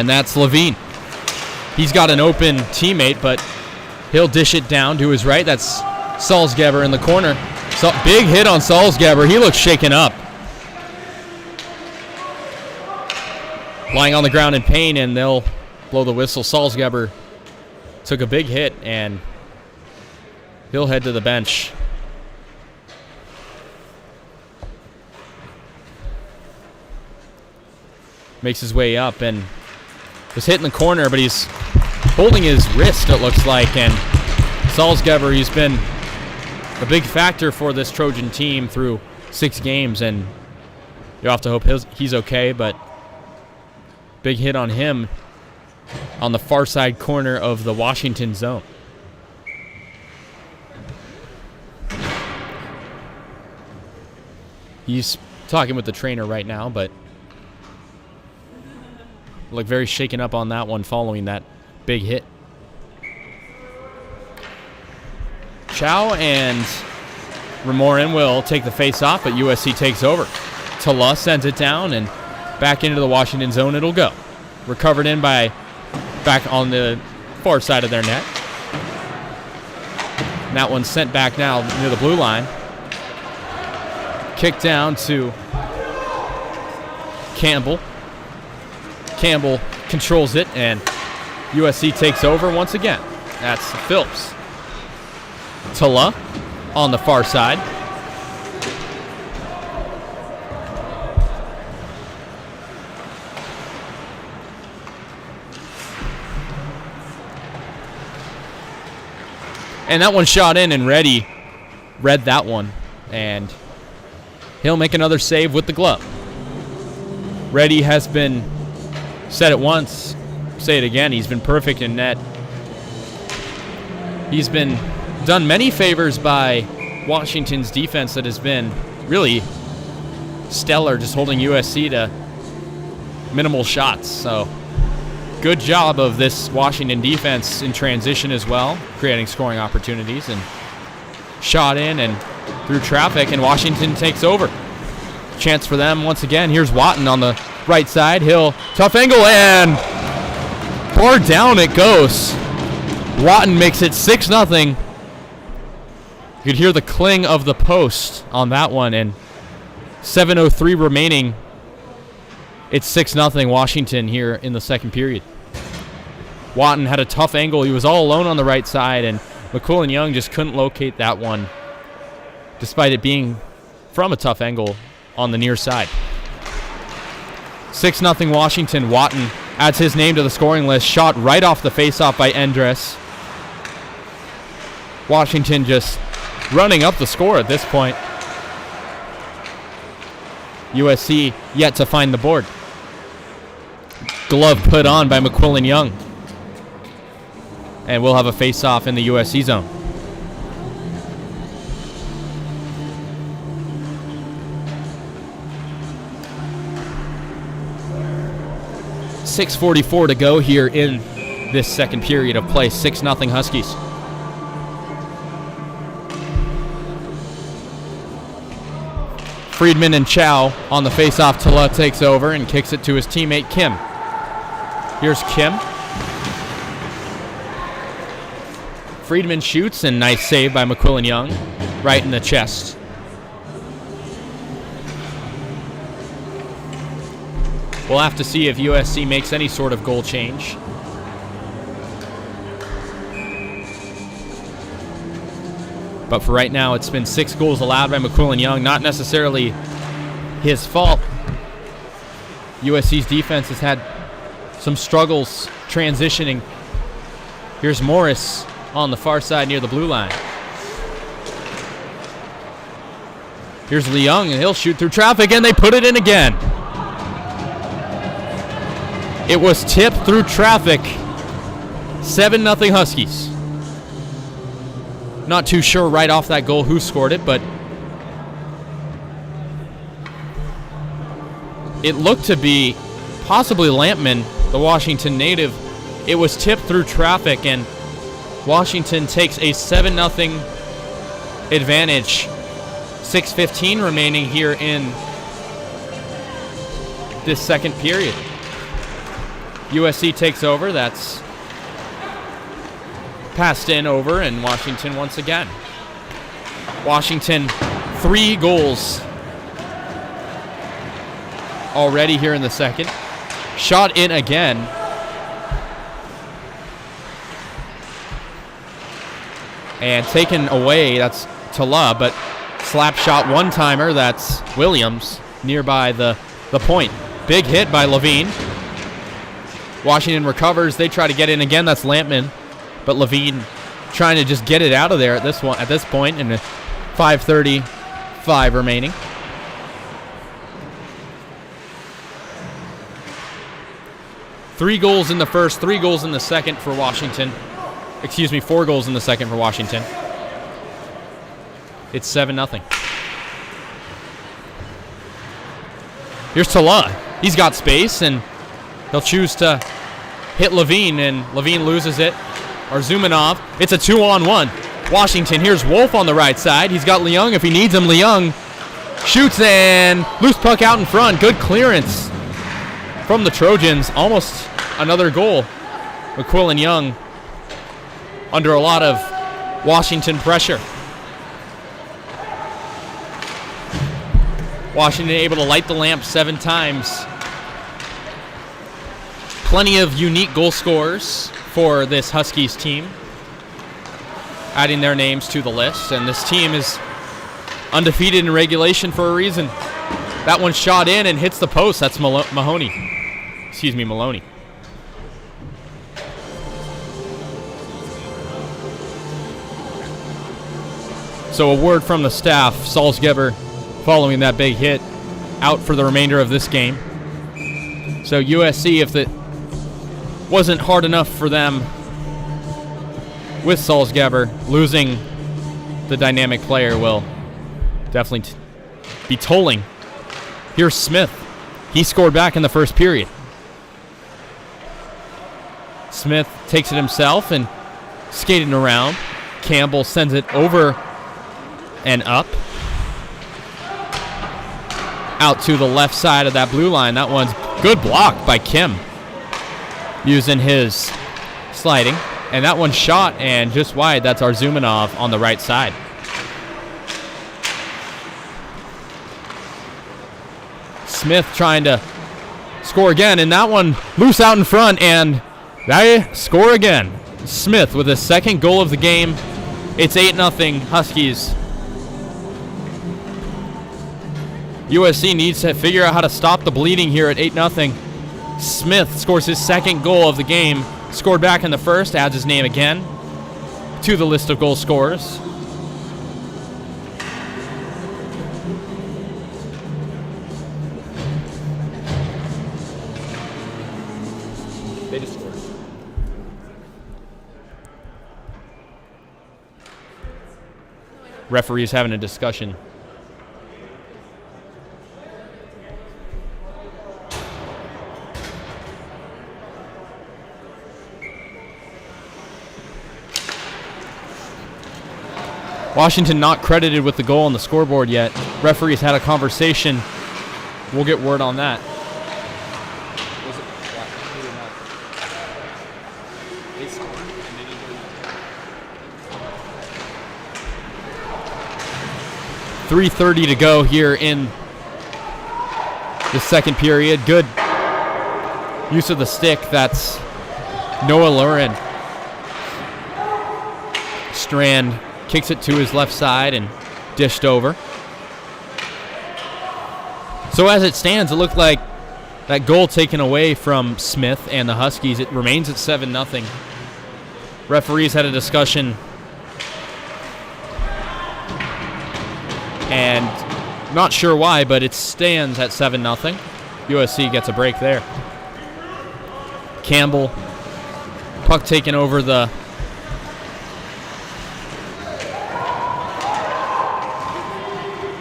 that's Levine. He's got an open teammate, but he'll dish it down to his right. That's Salzgeber in the corner. So, big hit on Salzgeber. He looks shaken up. Lying on the ground in pain, and they'll blow the whistle. Salzgeber took a big hit, and he'll head to the bench. Makes his way up and was hit in the corner, but he's holding his wrist, it looks like. And Salzgeber, he's been a big factor for this Trojan team through 6 games, and you have to hope he's okay, but big hit on him on the far side corner of the Washington zone. He's talking with the trainer right now, but look very shaken up on that one following that big hit. Chow and Ramorin will take the face off, but USC takes over. Tala sends it down, and back into the Washington zone it'll go. Recovered in by back on the far side of their net. And that one's sent back now near the blue line. Kick down to Campbell. Campbell controls it, and USC takes over once again. That's Phillips. Tala on the far side. And that one shot in, and Reddy read that one, and he'll make another save with the glove. Reddy has been, said it once, say it again, he's been perfect in net. He's been done many favors by Washington's defense that has been really stellar, just holding USC to minimal shots. So good job of this Washington defense in transition as well, creating scoring opportunities, and shot in and through traffic, and Washington takes over. Chance for them once again. Here's Watton on the right side. He'll tough angle, and far down it goes. Watton makes it 6-0. You could hear the cling of the post on that one, and 7:03 remaining. It's 6-0 Washington here in the second period. Watton had a tough angle. He was all alone on the right side, and McQuillan Young just couldn't locate that one, despite it being from a tough angle on the near side. 6-0 Washington. Watton adds his name to the scoring list. Shot right off the faceoff by Endres. Washington just running up the score at this point. USC yet to find the board. Glove put on by McQuillan Young. And we'll have a face-off in the USC zone. .6:44 to go here in this second period of play. 6-0 Huskies. Friedman and Chow on the face-off. Tala takes over and kicks it to his teammate Kim. Here's Kim. Friedman shoots, and nice save by McQuillan Young, right in the chest. We'll have to see if USC makes any sort of goal change. But for right now, it's been 6 goals allowed by McQuillan Young. Not necessarily his fault. USC's defense has had some struggles transitioning. Here's Morris on the far side near the blue line. Here's Leung, and he'll shoot through traffic, and they put it in again. It was tipped through traffic. 7-0 Huskies. Not too sure right off that goal who scored it, but it looked to be possibly Lampman, the Washington native. It was tipped through traffic, and Washington takes a 7-0 advantage. 6:15 remaining here in this second period. USC takes over. That's passed in over, and Washington once again. Washington, 3 goals already here in the second. Shot in again. And taken away, that's Tala, but slap shot one-timer, that's Williams, nearby the point. Big hit by Levine. Washington recovers, they try to get in again, that's Lampman. But Levine trying to just get it out of there at this point, and 5:35 remaining. Three goals in the first, 3 goals in the second for Washington. 4 goals in the second for Washington. It's 7-0. Here's Tala. He's got space, and he'll choose to hit Levine, and Levine loses it. Or Zumanov. It's a 2-on-1. Washington, here's Wolf on the right side. He's got Leung if he needs him. Leung shoots, and loose puck out in front. Good clearance from the Trojans. Almost another goal. McQuillan Young under a lot of Washington pressure. Washington able to light the lamp 7 times. Plenty of unique goal scorers for this Huskies team, adding their names to the list, and this team is undefeated in regulation for a reason. That one shot in and hits the post. That's Maloney. So a word from the staff. Salzgeber, following that big hit, out for the remainder of this game. So USC, if it wasn't hard enough for them with Salzgeber, losing the dynamic player will definitely be tolling. Here's Smith. He scored back in the first period. Smith takes it himself and skating around. Campbell sends it over and up. Out to the left side of that blue line. That one's good block by Kim, using his sliding. And that one shot and just wide. That's Arzumanov on the right side. Smith trying to score again, and that one loose out in front, and they score again. Smith with his second goal of the game. It's 8-0 Huskies. USC needs to figure out how to stop the bleeding here at 8-0. Smith scores his second goal of the game. Scored back in the first, adds his name again to the list of goal scorers. They just scored. Referees having a discussion. Washington not credited with the goal on the scoreboard yet. Referees had a conversation. We'll get word on that. Was it? They scored and they didn't do it. 3:30 to go here in the second period. Good use of the stick. That's Noah Lurin. Strand kicks it to his left side and dished over. So as it stands, it looked like that goal taken away from Smith and the Huskies. It remains at 7-0. Referees had a discussion, and not sure why, but it stands at 7-0. USC gets a break there. Campbell, puck taken over the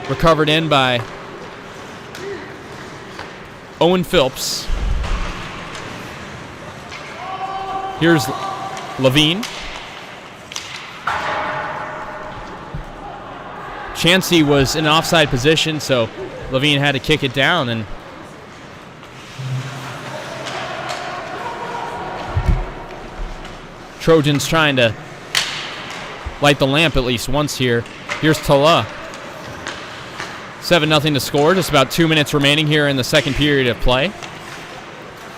recovered in by Owen Phillips. Here's Levine. Chansey was in offside position, so Levine had to kick it down, and Trojans trying to light the lamp at least once here. Here's Tala. 7-0 to score. Just about 2 minutes remaining here in the second period of play.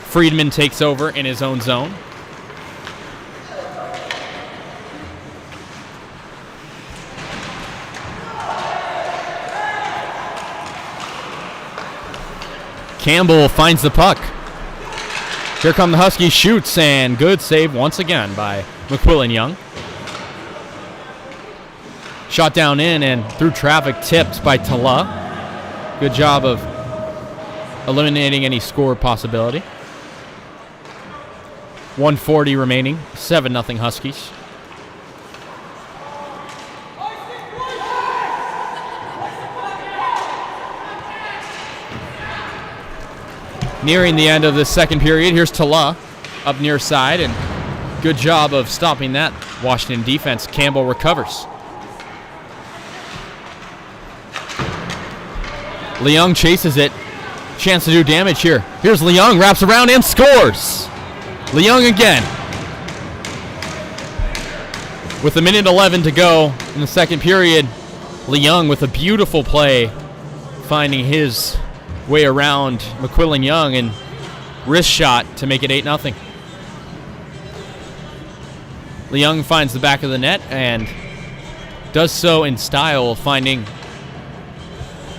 Friedman takes over in his own zone. Campbell finds the puck. Here come the Huskies, shoots, and good save once again by McQuillan Young. Shot down in and through traffic, tipped by Tala. Good job of eliminating any score possibility. 1:40 remaining, 7-0 Huskies. Nearing the end of the second period, here's Tala up near side, and good job of stopping that Washington defense. Campbell recovers. Leung chases it. Chance to do damage here. Here's Leung, wraps around and scores. Leung again. With 1:11 to go in the second period, Leung with a beautiful play, finding his way around McQuillan Young and wrist shot to make it 8-0. Leung finds the back of the net and does so in style, finding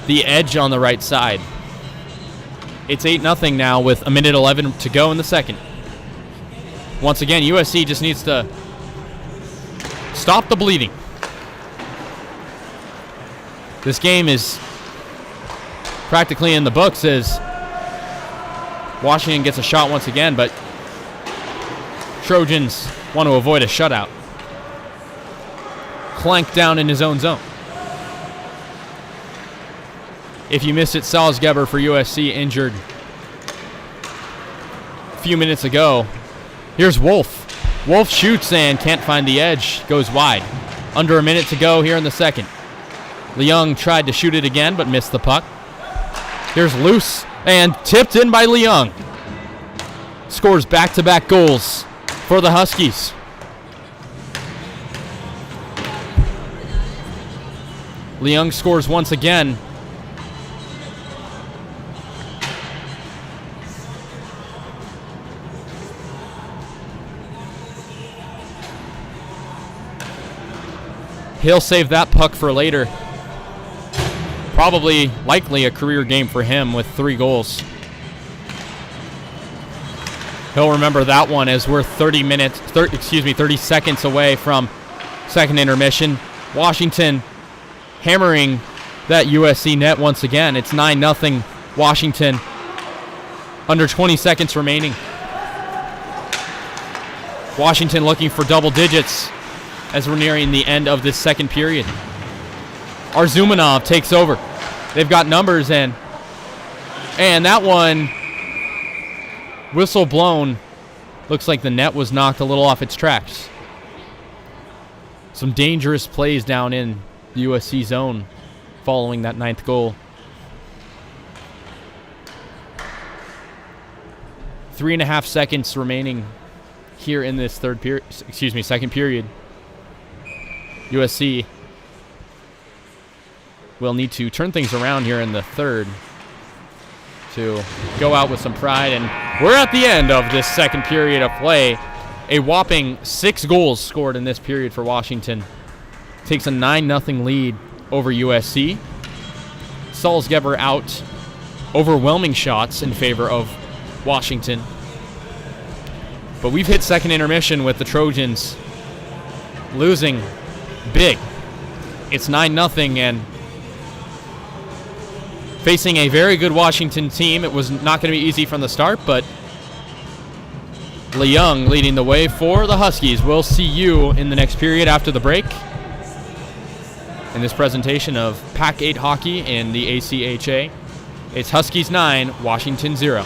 the edge on the right side. It's 8-0 now with 1:11 to go in the second. Once again, USC just needs to stop the bleeding. This game is practically in the books as Washington gets a shot once again, but Trojans want to avoid a shutout. Clank down in his own zone. If you missed it, Salzgeber for USC injured a few minutes ago. Here's Wolf. Wolf shoots and can't find the edge, goes wide. Under a minute to go here in the second. Leung tried to shoot it again, but missed the puck. Here's Luce, and tipped in by Leung. Scores back-to-back goals for the Huskies. Leung scores once again. He'll save that puck for later. Probably, likely a career game for him with 3 goals. He'll remember that one as we're 30 seconds away from second intermission. Washington hammering that USC net once again. It's 9-0 Washington. Under 20 seconds remaining. Washington looking for double digits as we're nearing the end of this second period. Arzumanov takes over. They've got numbers, and that one, whistle blown. Looks like the net was knocked a little off its tracks. Some dangerous plays down in the USC zone following that 9th goal. 3.5 seconds remaining here in this second period. USC will need to turn things around here in the third to go out with some pride. And we're at the end of this second period of play. A whopping 6 goals scored in this period for Washington. Takes a 9-0 lead over USC. Salzgeber out. Overwhelming shots in favor of Washington. But we've hit second intermission with the Trojans losing big. It's 9-0 and facing a very good Washington team. It was not going to be easy from the start, but Leung leading the way for the Huskies. We'll see you in the next period after the break in this presentation of Pac-8 hockey in the ACHA. It's Huskies 9, Washington 0.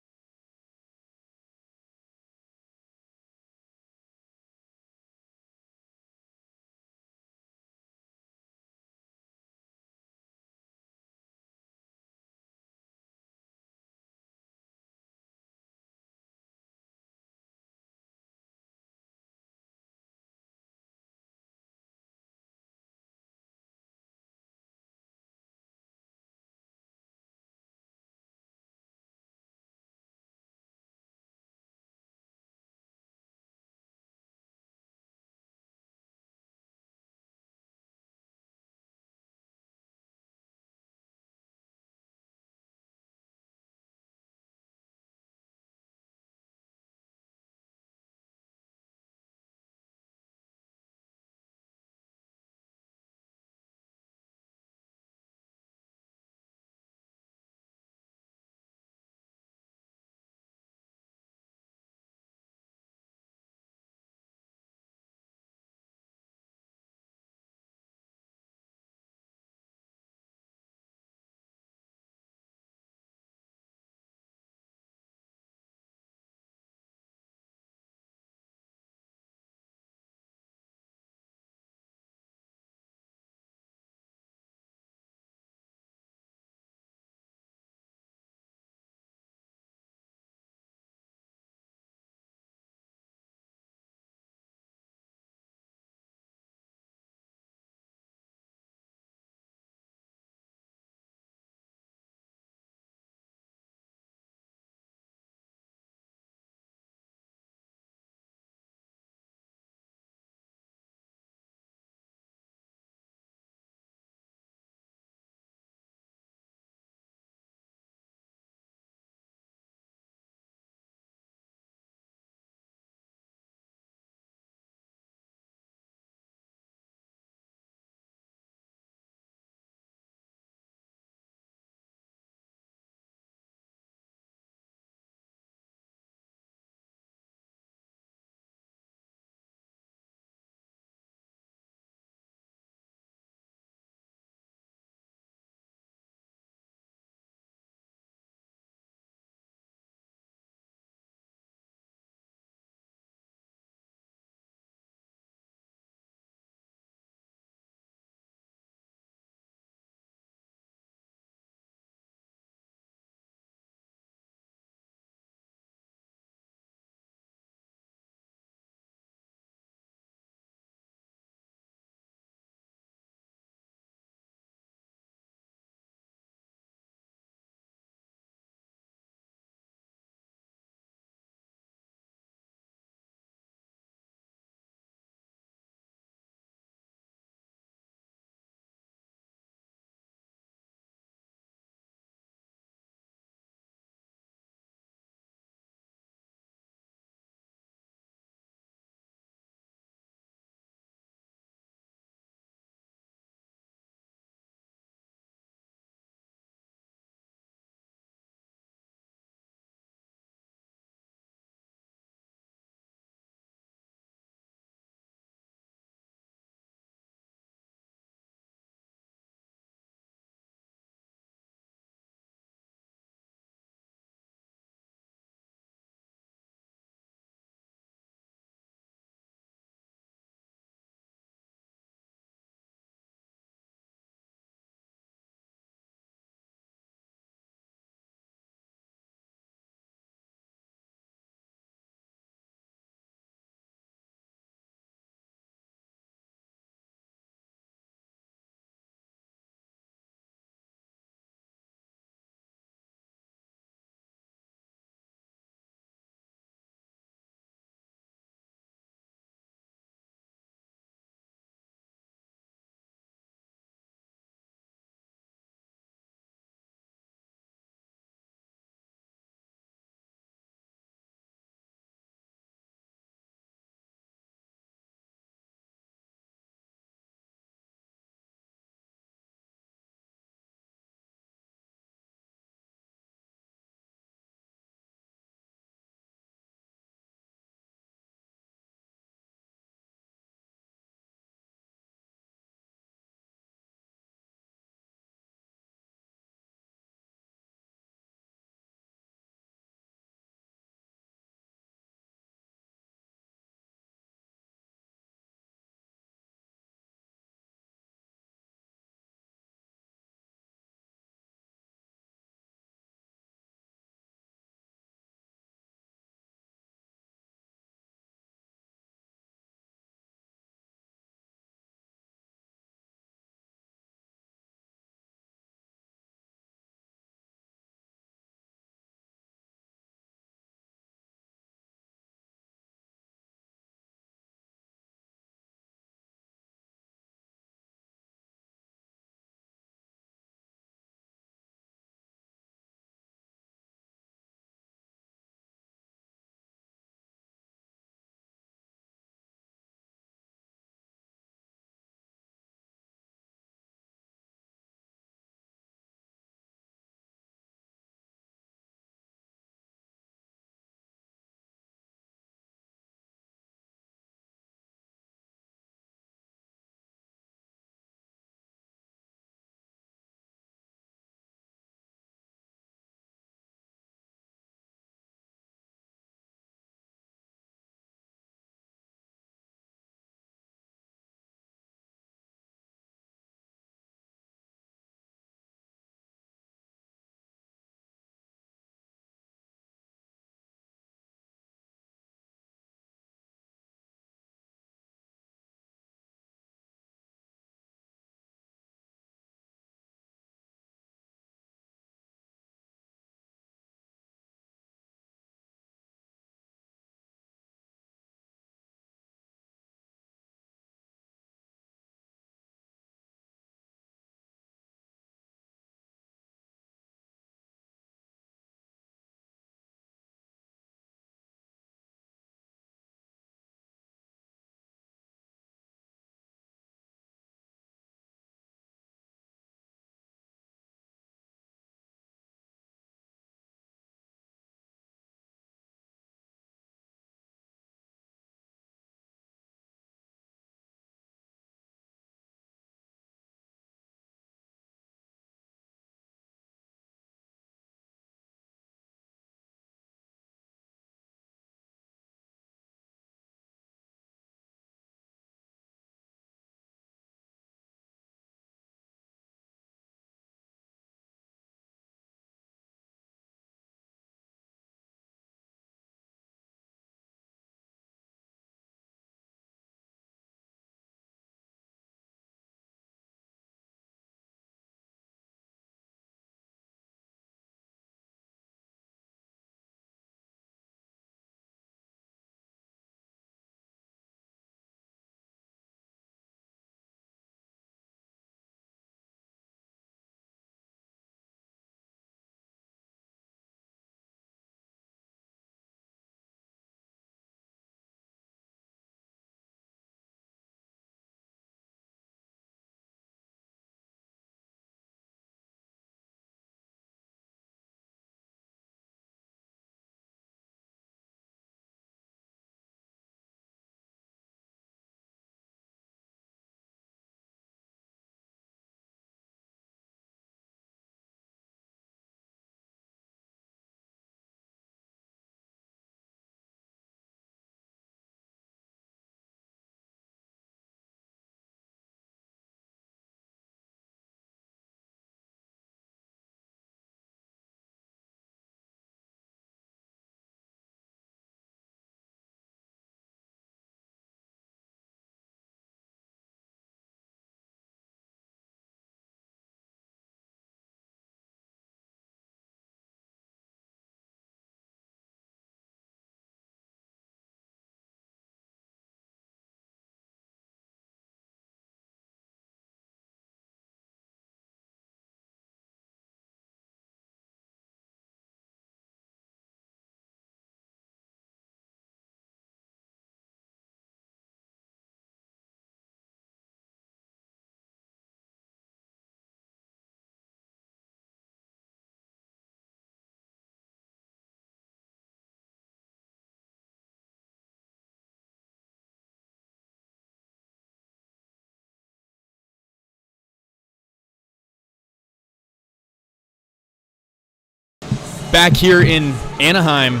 back here in Anaheim.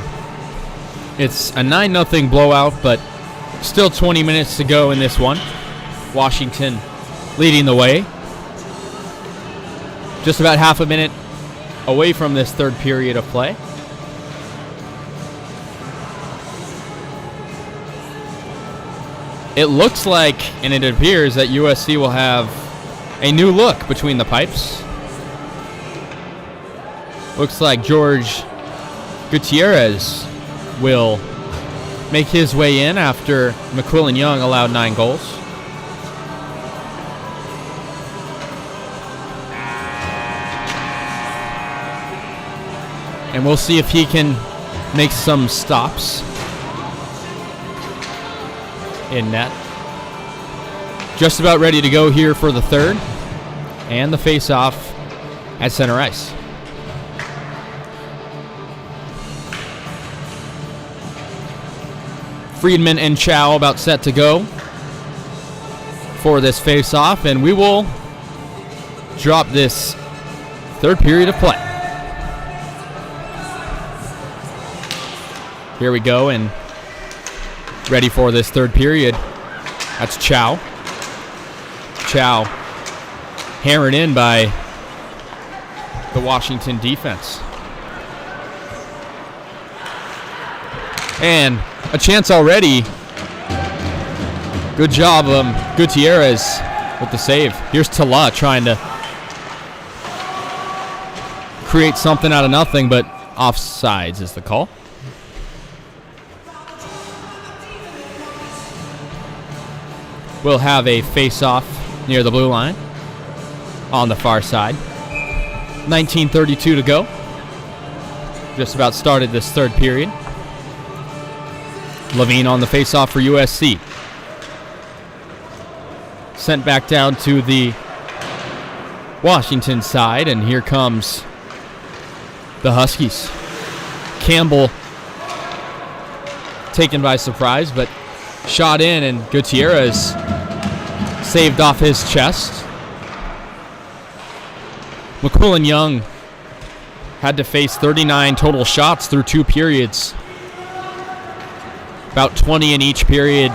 It's a 9-0 blowout, but still 20 minutes to go in this one. Washington leading the way. Just about half a minute away from this third period of play. It looks like, and it appears, that USC will have a new look between the pipes. Looks like George Gutierrez will make his way in after McQuillan Young allowed 9 goals. And we'll see if he can make some stops in net. Just about ready to go here for the third. And the face-off at center ice. Friedman and Chow about set to go for this face-off, and we will drop this third period of play. Here we go, and ready for this third period. That's Chow. Chow hammered in by the Washington defense. And a chance already. Good job, Gutierrez with the save. Here's Tala trying to create something out of nothing, but offsides is the call. We'll have a face-off near the blue line on the far side. 19:32 to go. Just about started this third period. Levine on the face-off for USC. Sent back down to the Washington side, and here comes the Huskies. Campbell taken by surprise, but shot in, and Gutierrez saved off his chest. McQuillan Young had to face 39 total shots through 2 periods. About 20 in each period.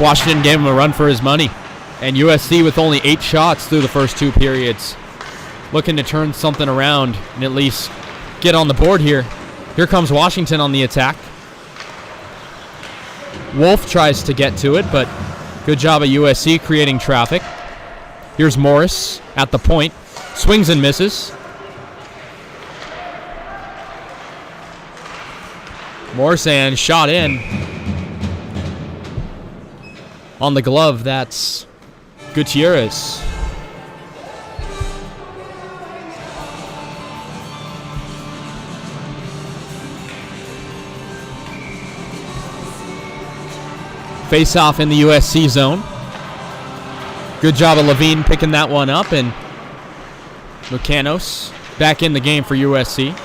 Washington gave him a run for his money. And USC with only 8 shots through the first 2 periods. Looking to turn something around and at least get on the board here. Here comes Washington on the attack. Wolf tries to get to it, but good job at USC creating traffic. Here's Morris at the point. Swings and misses. Morrison shot in. On the glove, that's Gutierrez. Face off in the USC zone. Good job of Levine picking that one up, and Lucanos back in the game for USC.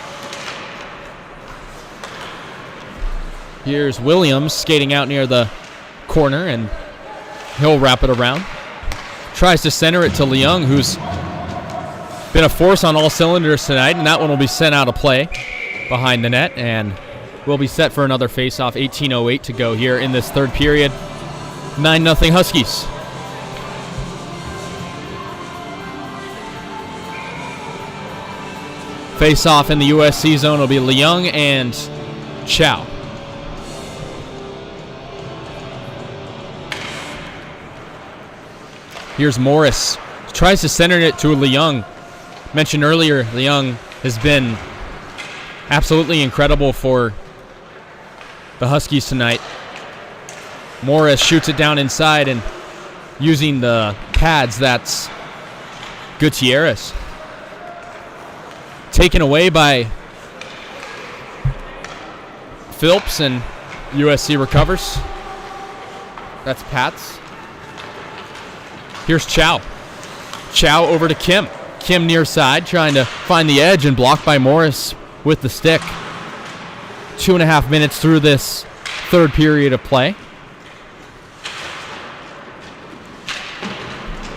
Here's Williams skating out near the corner, and he'll wrap it around. Tries to center it to Leung, who's been a force on all cylinders tonight, and that one will be sent out of play behind the net, and we'll be set for another face-off. 18:08 to go here in this third period. 9-0 Huskies. Face-off in the USC zone will be Leung and Chow. Here's Morris. Tries to center it to Leung. Mentioned earlier, Leung has been absolutely incredible for the Huskies tonight. Morris shoots it down inside, and using the pads, that's Gutierrez. Taken away by Phillips, and USC recovers. That's Pats. Here's Chow. Chow over to Kim. Kim near side, trying to find the edge, and blocked by Morris with the stick. 2.5 minutes through this third period of play.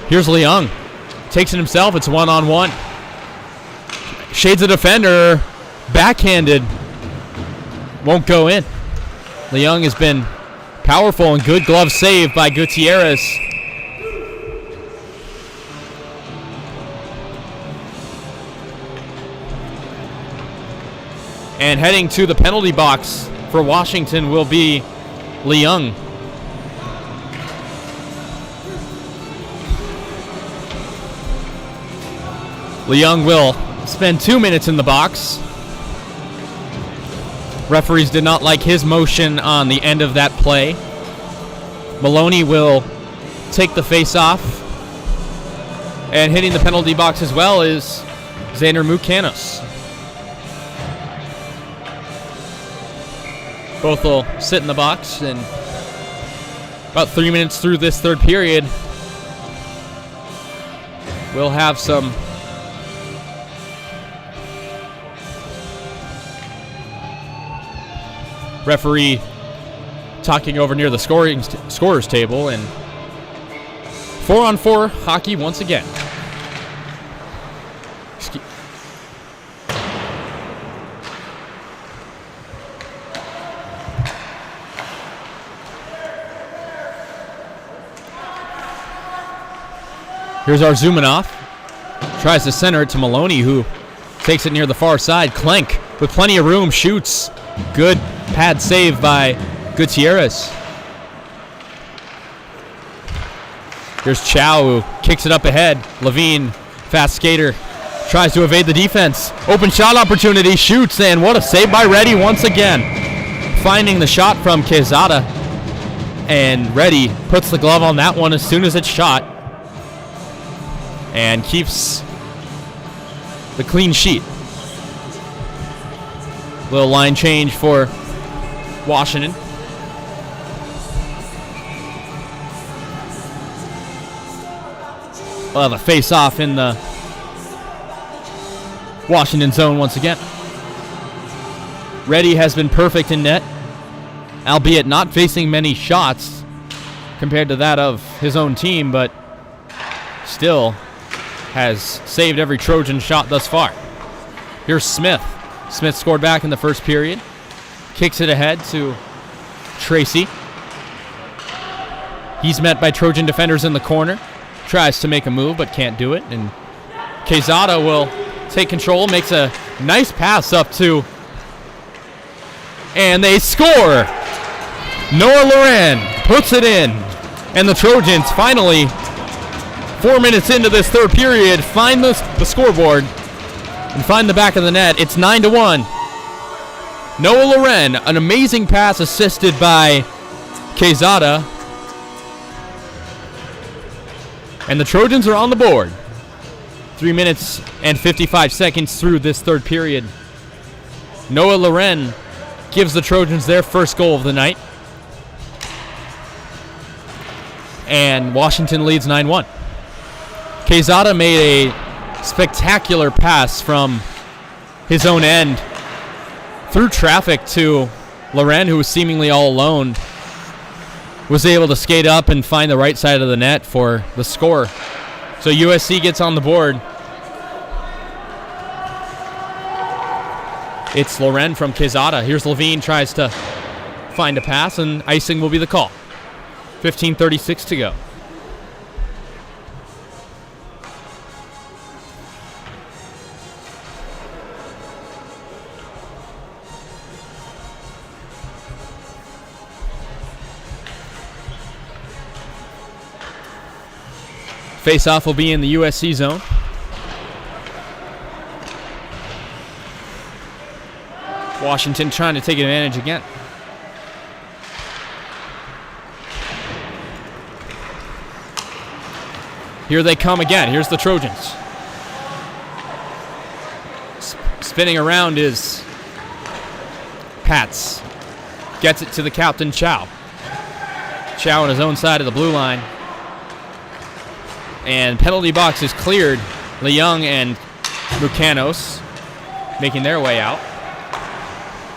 Here's Leung. Takes it himself. It's 1-on-1. Shades a defender. backhanded. Won't go in. Leung has been powerful and good glove save by Gutierrez. And heading to the penalty box for Washington will be Leung. Leung will spend 2 minutes in the box. Referees did not like his motion on the end of that play. Maloney will take the face-off. And hitting the penalty box as well is Xander Mucanos. Both will sit in the box, and about 3 minutes through this third period, we'll have some referee talking over near the scorer's table, and 4-on-4 hockey once again. Here's Arzumanov. Tries to center it to Maloney, who takes it near the far side. Klenk, with plenty of room, shoots. Good pad save by Gutierrez. Here's Chow, who kicks it up ahead. Levine, fast skater, tries to evade the defense. Open shot opportunity, shoots, and what a save by Reddy once again. Finding the shot from Quezada, and Reddy puts the glove on that one as soon as it's shot. And keeps the clean sheet. Little line change for Washington. We'll have a face-off in the Washington zone once again. Reddy has been perfect in net, albeit not facing many shots compared to that of his own team, but still has saved every Trojan shot thus far. Here's Smith. Smith scored back in the first period. Kicks it ahead to Tracy. He's met by Trojan defenders in the corner. Tries to make a move, but can't do it. And Quezada will take control, makes a nice pass up to, and they score! Noah Loren puts it in. And the Trojans finally, 4 minutes into this third period, find the scoreboard and find the back of the net. It's 9-1. Noah Loren, an amazing pass assisted by Quezada. And the Trojans are on the board. 3 minutes and 55 seconds through this third period. Noah Loren gives the Trojans their first goal of the night. And Washington leads 9-1. Quezada made a spectacular pass from his own end through traffic to Loren, who was seemingly all alone. Was able to skate up and find the right side of the net for the score. So USC gets on the board. It's Loren from Quezada. Here's Levine, tries to find a pass, and icing will be the call. 15:36 to go. Face-off will be in the USC zone. Washington trying to take advantage again. Here they come again. Here's the Trojans. Spinning around is Pats. Gets it to the captain, Chow. Chow on his own side of the blue line. And penalty box is cleared. Leung and Mucanos making their way out.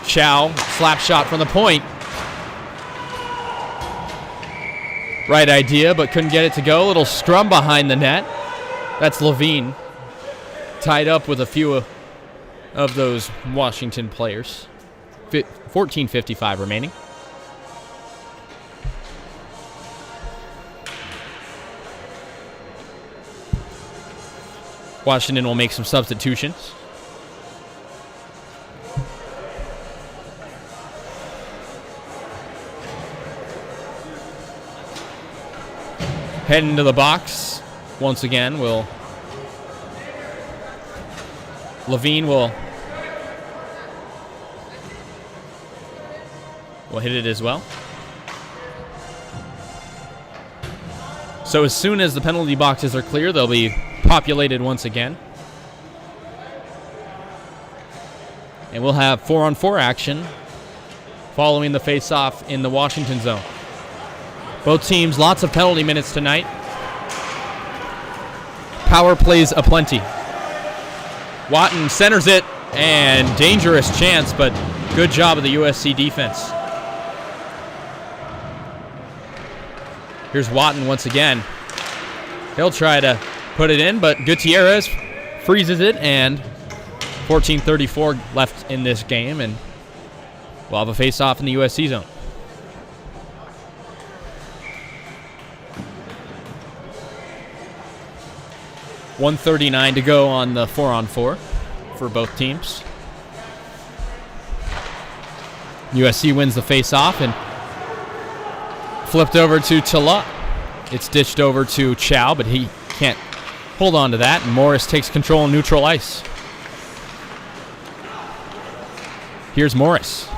Chow, slap shot from the point. Right idea, but couldn't get it to go. Little scrum behind the net. That's Levine. Tied up with a few of those Washington players. 14:55 remaining. Washington will make some substitutions. Head into the box. Once again, Levine will hit it as well. So as soon as the penalty boxes are clear, they'll be populated once again. And we'll have 4-on-4 action following the face-off in the Washington zone. Both teams, lots of penalty minutes tonight. Power plays aplenty. Watton centers it, and dangerous chance, but good job of the USC defense. Here's Watton once again. He'll try to put it in, but Gutierrez freezes it, and 14:34 left in this game, and we'll have a face-off in the USC zone. .139 to go on the 4-on-4 for both teams. USC wins the face-off and flipped over to Tala. It's ditched over to Chow, but he can't hold on to that. And Morris takes control in neutral ice. Here's Morris.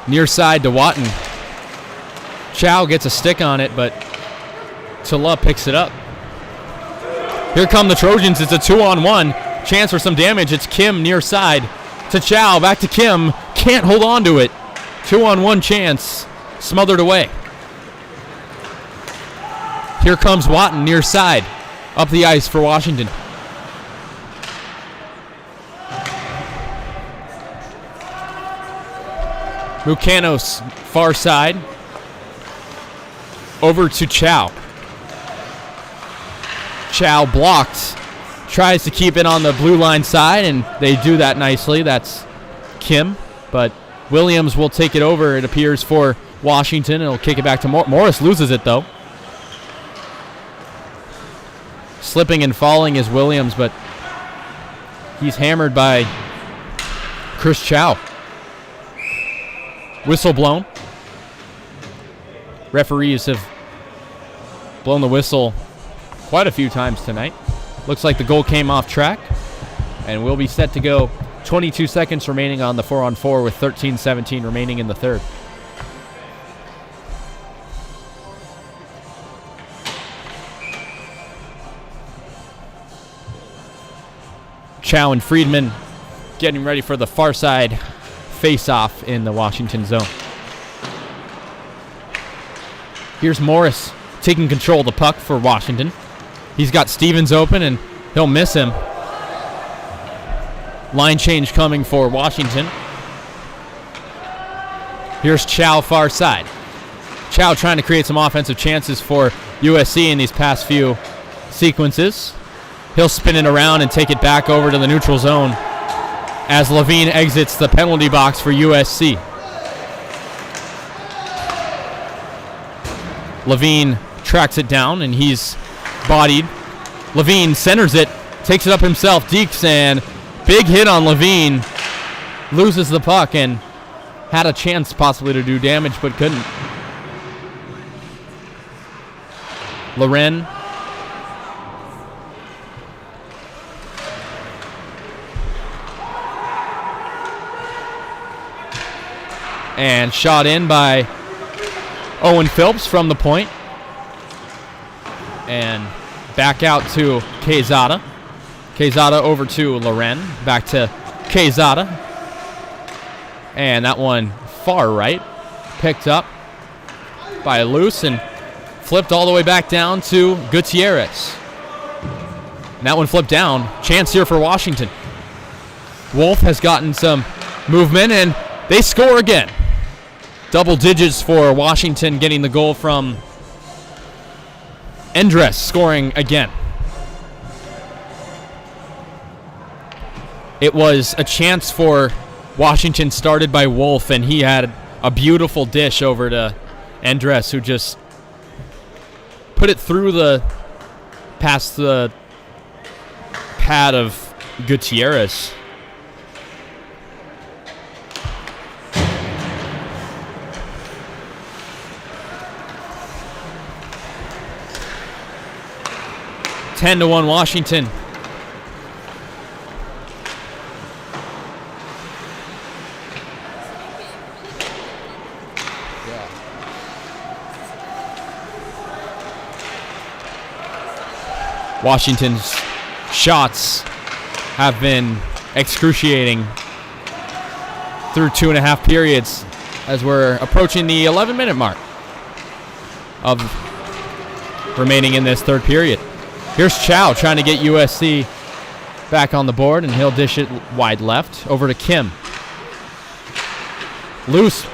Near side to Watton. Chow gets a stick on it, but Tala picks it up. Here come the Trojans. It's a 2-on-1. Chance for some damage. It's Kim near side to Chow. Back to Kim. Can't hold on to it. 2-on-1 chance. Smothered away. Here comes Watton near side. Up the ice for Washington. Mucanos far side. Over to Chow. Chow blocked. Tries to keep it on the blue line side, and they do that nicely. That's Kim, but Williams will take it over, it appears, for Washington, and he'll kick it back to Morris. Loses it, though. Slipping and falling is Williams, but he's hammered by Chris Chow. Whistle blown. Referees have blown the whistle quite a few times tonight. Looks like the goal came off track, and we'll be set to go. 22 seconds remaining on the 4-on-4 with 13:17 remaining in the third. Chow and Friedman getting ready for the far side face-off in the Washington zone. Here's Morris taking control of the puck for Washington. He's got Stevens open, and he'll miss him. Line change coming for Washington. Here's Chow far side. Chow trying to create some offensive chances for USC in these past few sequences. He'll spin it around and take it back over to the neutral zone as Levine exits the penalty box for USC. Levine tracks it down, and he's bodied. Levine centers it, takes it up himself, dekes, and big hit on Levine. Loses the puck and had a chance possibly to do damage, but couldn't. Loren. And shot in by Owen Phillips from the point. And back out to Quezada. Quezada over to Loren. Back to Quezada. And that one far right. Picked up by Luce and flipped all the way back down to Gutierrez. And that one flipped down. Chance here for Washington. Wolf has gotten some movement, and they score again. Double digits for Washington, getting the goal from Endres, scoring again. It was a chance for Washington, started by Wolf, and he had a beautiful dish over to Endres, who just put it through past the pad of Gutierrez. Ten to 1 Washington. Washington's shots have been excruciating through 2.5 periods as we're approaching the 11-minute mark of remaining in this third period. Here's Chow trying to get USC back on the board, and he'll dish it wide left over to Kim. Loose,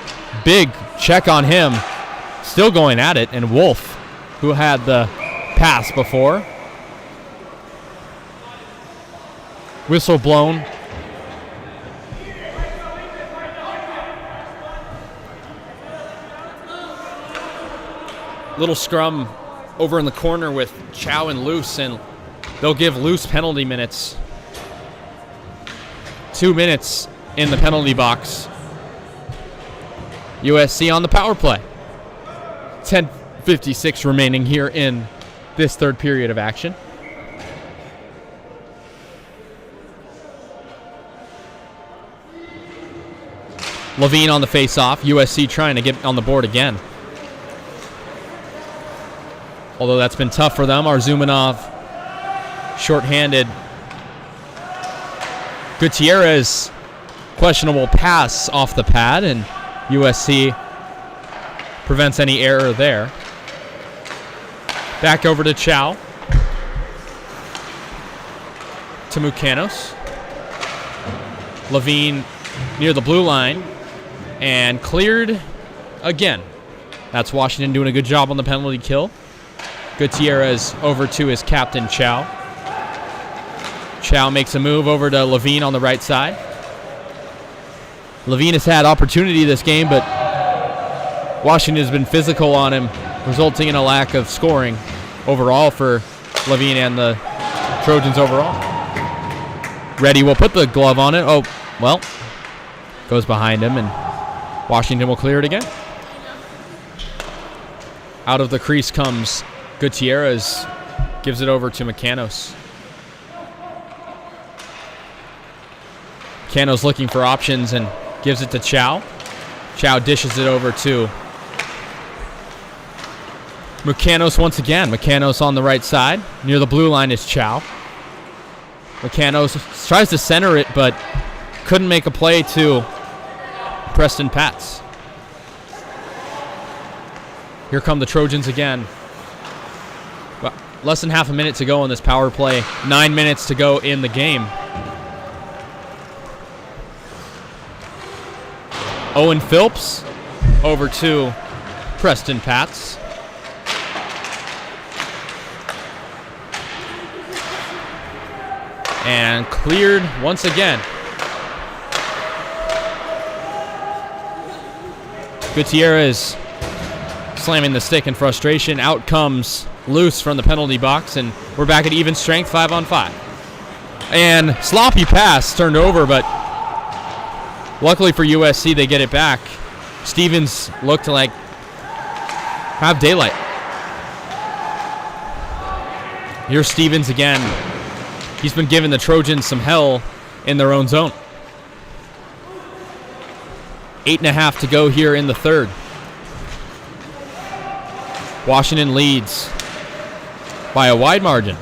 big check on him, still going at it, and Wolf, who had the pass before. Whistle blown. Little scrum over in the corner with Chow and Luce, and they'll give Luce penalty minutes. 2 minutes in the penalty box. USC on the power play. 10:56 remaining here in this third period of action. Levine on the face-off. USC trying to get on the board again. Although that's been tough for them. Arzumanov shorthanded. Gutierrez, questionable pass off the pad, and USC prevents any error there. Back over to Chow. To Mucanos. Levine near the blue line. And cleared again. That's Washington doing a good job on the penalty kill. Gutierrez over to his captain, Chow. Chow makes a move over to Levine on the right side. Levine has had opportunity this game, but Washington has been physical on him, resulting in a lack of scoring overall for Levine and the Trojans overall. Reddy will put the glove on it. Oh, well, goes behind him, and Washington will clear it again. Out of the crease comes Gutierrez, gives it over to Mucanos. Mucanos looking for options and gives it to Chow. Chow dishes it over to Mucanos once again. Mucanos on the right side. Near the blue line is Chow. Mucanos tries to center it, but couldn't make a play to Preston Pats. Here come the Trojans again. Well, less than half a minute to go on this power play. 9 minutes to go in the game. Owen Phillips over to Preston Pats. And cleared once again. Gutierrez slamming the stick in frustration. Out comes Luce from the penalty box, and we're back at even strength, 5-on-5. And sloppy pass turned over, but luckily for USC, they get it back. Stevens looked to have daylight. Here's Stevens again. He's been giving the Trojans some hell in their own zone. 8.5 to go here in the third. Washington leads by a wide margin.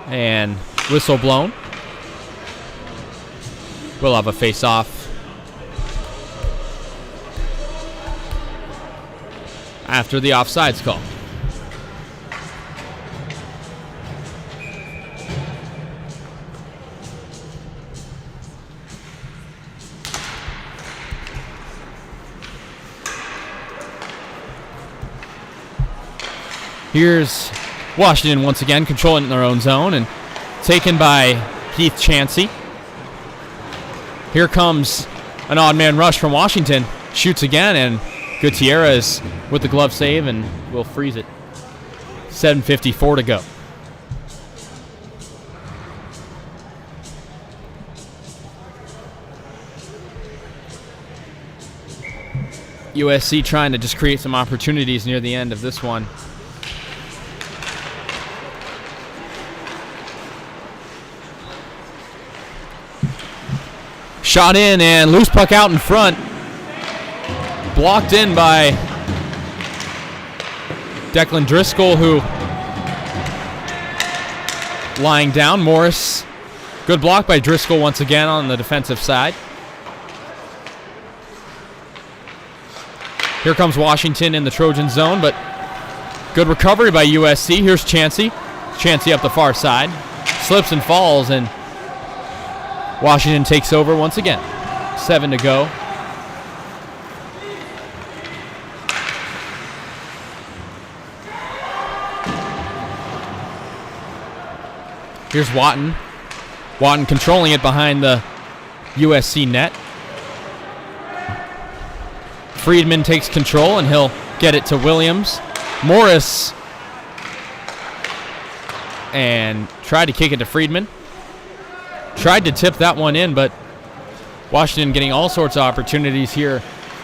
And whistle blown. We'll have a face-off after the offsides call. Here's Washington once again controlling in their own zone and taken by Heath Chansey. Here comes an odd man rush from Washington. Shoots again, and Gutierrez with the glove save and will freeze it. 7:54 to go. USC trying to just create some opportunities near the end of this one. Shot in and loose puck out in front. Blocked in by Declan Driscoll, who lying down. Morris. Good block by Driscoll once again on the defensive side. Here comes Washington in the Trojan zone, but good recovery by USC. Here's Chansey. Chansey up the far side. Slips and falls, and Washington takes over once again. 7 to go. Here's Watton. Watton controlling it behind the USC net. Friedman takes control, and he'll get it to Williams. Morris, and tried to kick it to Friedman. Tried to tip that one in, but Washington getting all sorts of opportunities here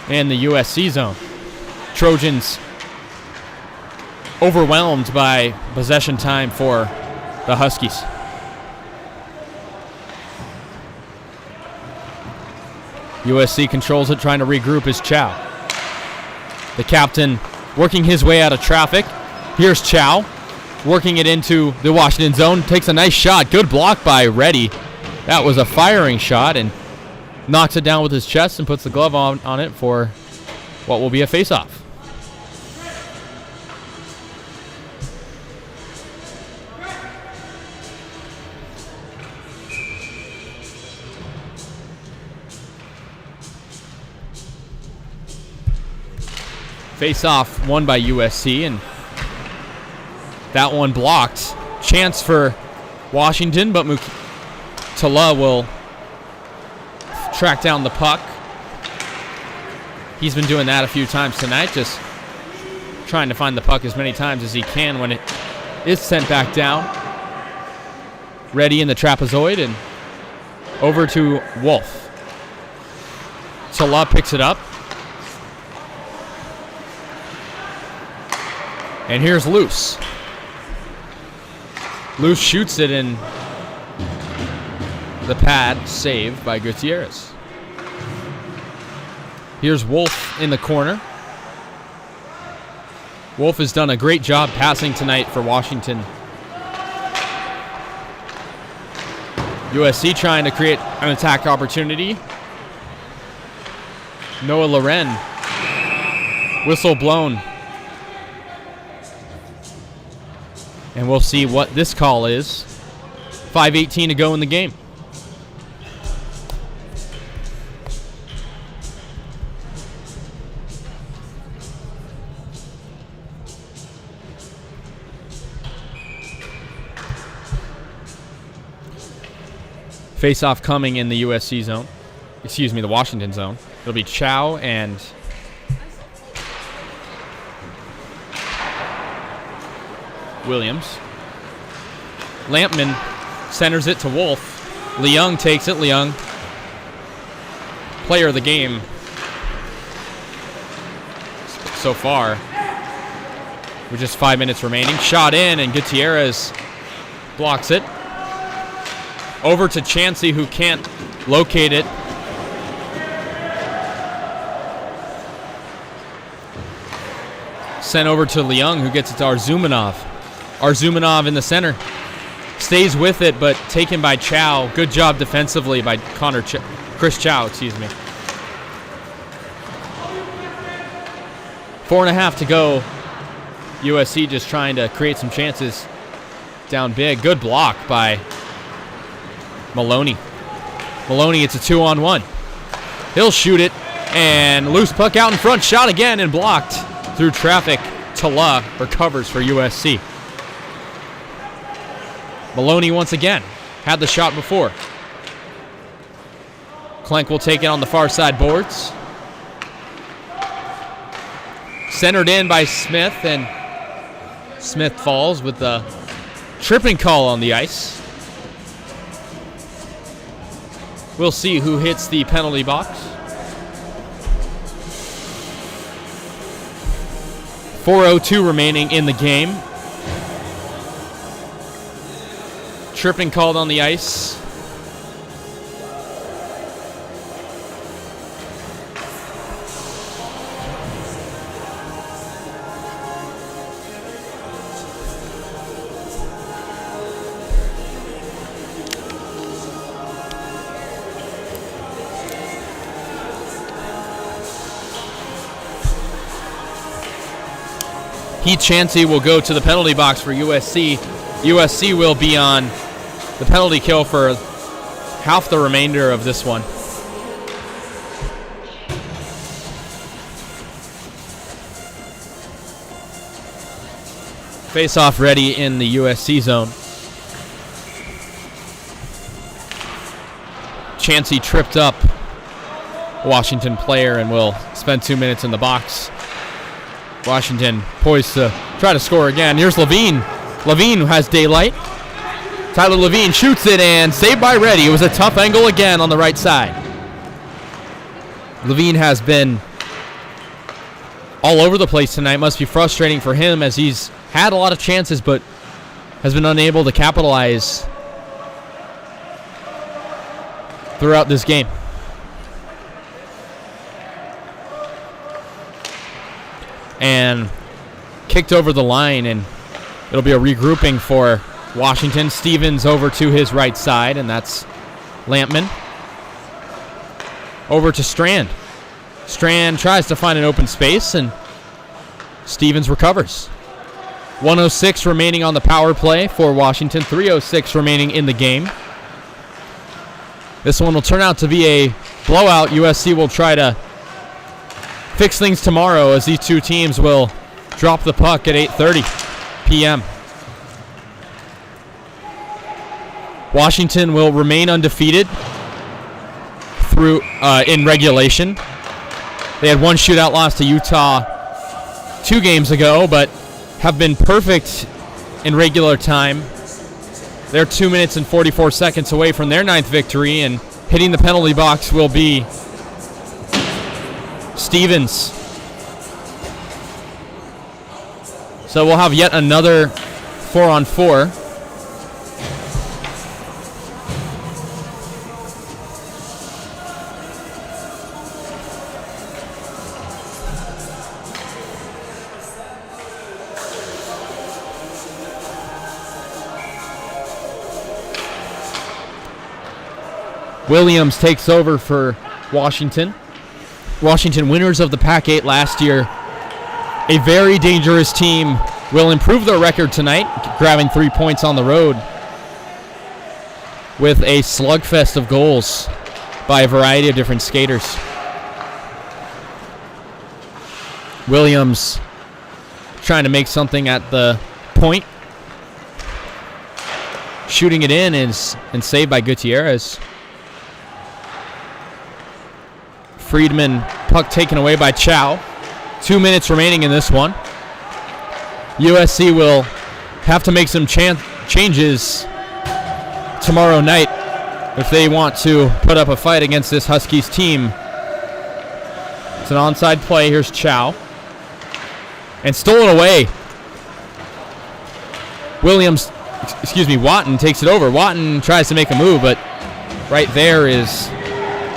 in the USC zone. Trojans overwhelmed by possession time for the Huskies. USC controls it, trying to regroup is Chow. The captain working his way out of traffic. Here's Chow, working it into the Washington zone. Takes a nice shot. Good block by Reddy. That was a firing shot, and knocks it down with his chest and puts the glove on it for what will be a face-off. Face-off won by USC, and that one blocked. Chance for Washington, but Tala will track down the puck. He's been doing that a few times tonight, just trying to find the puck as many times as he can when it is sent back down. Ready in the trapezoid, and over to Wolf. Tala picks it up. And here's Luce. Luce shoots it in the pad, saved by Gutierrez. Here's Wolf in the corner. Wolf has done a great job passing tonight for Washington. USC trying to create an attack opportunity. Noah Loren. Whistle blown. And we'll see what this call is. 5:18 to go in the game. Face-off coming in the USC zone. Excuse me, the Washington zone. It'll be Chow and Williams. Lampman centers it to Wolf. Leung takes it. Leung, player of the game so far. With just 5 minutes remaining. Shot in, and Gutierrez blocks it. Over to Chansey, who can't locate it. Sent over to Leung, who gets it to Arzumanov. Arzumanov in the center. Stays with it, but taken by Chow. Good job defensively by Chris Chow, excuse me. 4.5 to go. USC just trying to create some chances down big. Good block by Maloney. Maloney, it's a 2-on-1. He'll shoot it, and loose puck out in front. Shot again and blocked through traffic. Tala recovers for USC. Maloney once again had the shot before. Klenk will take it on the far side boards. Centered in by Smith, and Smith falls with the tripping call on the ice. We'll see who hits the penalty box. 4:02 remaining in the game. Tripping called on the ice. Heath Chansey will go to the penalty box for USC. USC will be on the penalty kill for half the remainder of this one. Face-off ready in the USC zone. Chansey tripped up a Washington player and will spend 2 minutes in the box. Washington poised to try to score again. Here's Levine. Levine has daylight. Tyler Levine shoots it and saved by Reddy. It was a tough angle again on the right side. Levine has been all over the place tonight. Must be frustrating for him as he's had a lot of chances but has been unable to capitalize throughout this game. And kicked over the line, and it'll be a regrouping for Washington. Stevens over to his right side, and that's Lampman. Over to Strand. Strand tries to find an open space, and Stevens recovers. 1:06 remaining on the power play for Washington. 3:06 remaining in the game. This one will turn out to be a blowout. USC will try to fix things tomorrow as these two teams will drop the puck at 8:30 p.m. Washington will remain undefeated through in regulation. They had one shootout loss to Utah 2 games ago, but have been perfect in regular time. They're 2 minutes and 44 seconds away from their 9th victory, and hitting the penalty box will be Stevens. So we'll have yet another 4-on-4. Williams takes over for Washington. Washington, winners of the Pac-8 last year. A very dangerous team, will improve their record tonight, grabbing 3 points on the road with a slugfest of goals by a variety of different skaters. Williams trying to make something at the point. Shooting it in and saved by Gutierrez. Friedman, puck taken away by Chow. 2 minutes remaining in this one. USC will have to make some changes tomorrow night if they want to put up a fight against this Huskies team. It's an onside play. Here's Chow. And stolen away. Watton takes it over. Watton tries to make a move, but right there is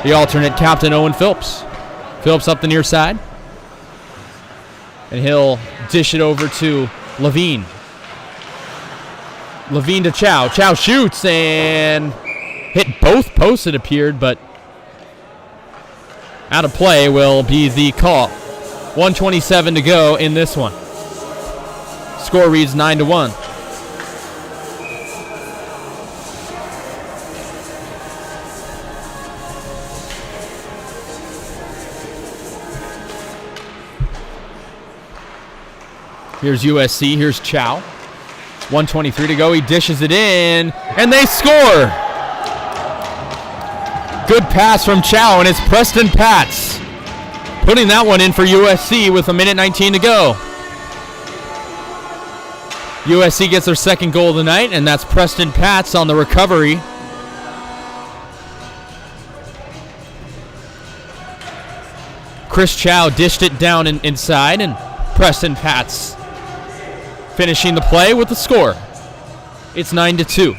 the alternate captain, Owen Phillips. Phillips up the near side. And he'll dish it over to Levine. Levine to Chow. Chow shoots and hit both posts, it appeared, but out of play will be the call. 1:27 to go in this one. Score reads 9-1. Here's USC. Here's Chow. 1:23 to go. He dishes it in, and they score. Good pass from Chow, and it's Preston Patz putting that one in for USC with 1:19 to go. USC gets their second goal of the night, and that's Preston Patz on the recovery. Chris Chow dished it down inside, and Preston Patz finishing the play with the score. It's 9-2.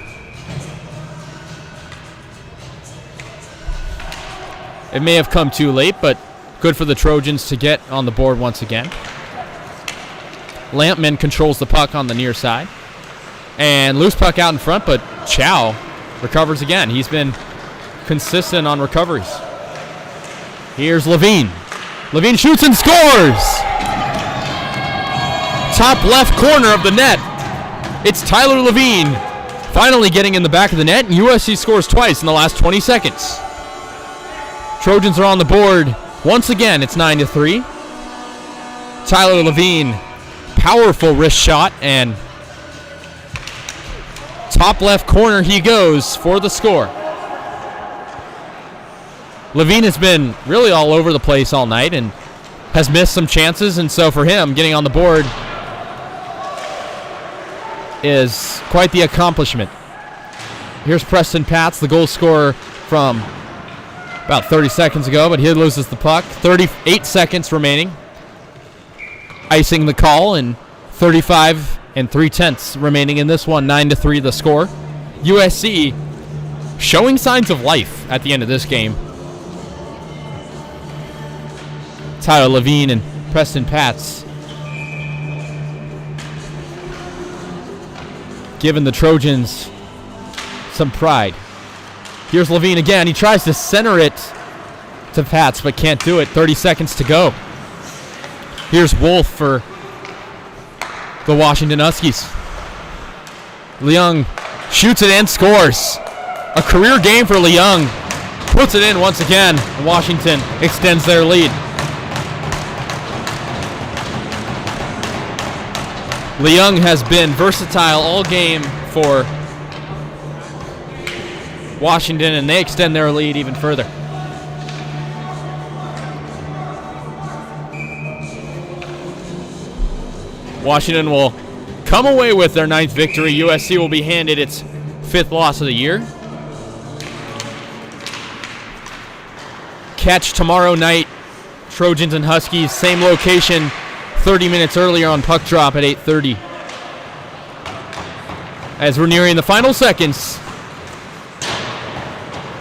It may have come too late, but good for the Trojans to get on the board once again. Lampman controls the puck on the near side. And loose puck out in front, but Chow recovers again. He's been consistent on recoveries. Here's Levine. Levine shoots and scores! Top left corner of the net. It's Tyler Levine finally getting in the back of the net, and USC scores twice in the last 20 seconds. Trojans are on the board once again. It's 9-3. Tyler Levine, powerful wrist shot, and top left corner he goes for the score. Levine has been really all over the place all night and has missed some chances, and so for him, getting on the board is quite the accomplishment. Here's Preston Patz, the goal scorer from about 30 seconds ago, but he loses the puck. 38 seconds remaining. Icing the call, and 35 3/10 remaining in this one. 9-3 the score. USC showing signs of life at the end of this game. Tyler Levine and Preston Patz giving the Trojans some pride. Here's Levine again. He tries to center it to Patz, but can't do it. 30 seconds to go. Here's Wolf for the Washington Huskies. Leung shoots it and scores. A career game for Leung. Puts it in once again. Washington extends their lead. Leung has been versatile all game for Washington, and they extend their lead even further. Washington will come away with their 9th victory. USC will be handed its 5th loss of the year. Catch tomorrow night, Trojans and Huskies, same location, 30 minutes earlier on puck drop at 8:30. As we're nearing the final seconds,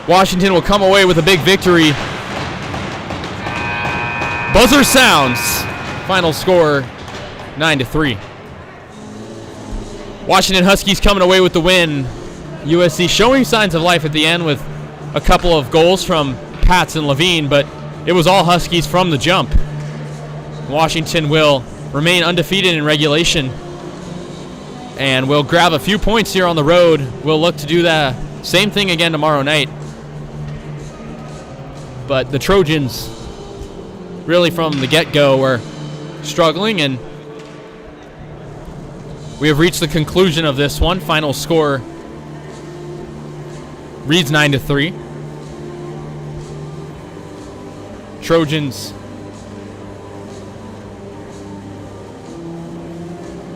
Washington will come away with a big victory. Buzzer sounds. Final score, 9-3. Washington Huskies coming away with the win. USC showing signs of life at the end with a couple of goals from Patz and Levine, but it was all Huskies from the jump. Washington will remain undefeated in regulation, and we'll grab a few points here on the road. We'll look to do the same thing again tomorrow night. But the Trojans, really from the get-go, were struggling, and we have reached the conclusion of this one. Final score reads 9-3. Trojans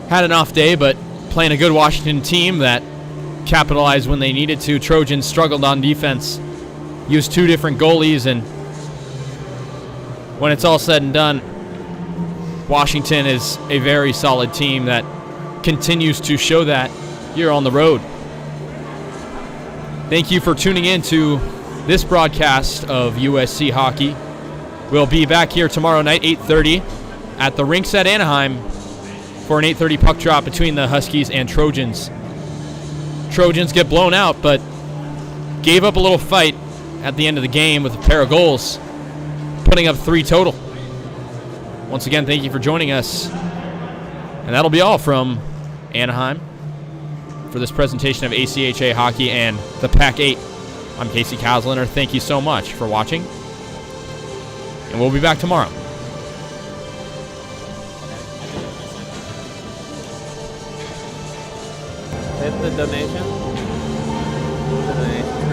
had an off day, but playing a good Washington team that capitalized when they needed to. Trojans struggled on defense, used 2 different goalies, and when it's all said and done, Washington is a very solid team that continues to show that here on the road. Thank you for tuning in to this broadcast of USC Hockey. We'll be back here tomorrow night, 8:30, at the rinks at Anaheim for an 8:30 puck drop between the Huskies and Trojans. Trojans get blown out, but gave up a little fight at the end of the game with a pair of goals, putting up 3 total. Once again, thank you for joining us. And that'll be all from Anaheim for this presentation of ACHA Hockey and the Pac-8. I'm Casey Kasliner. Thank you so much for watching, and we'll be back tomorrow. the donation? The donation.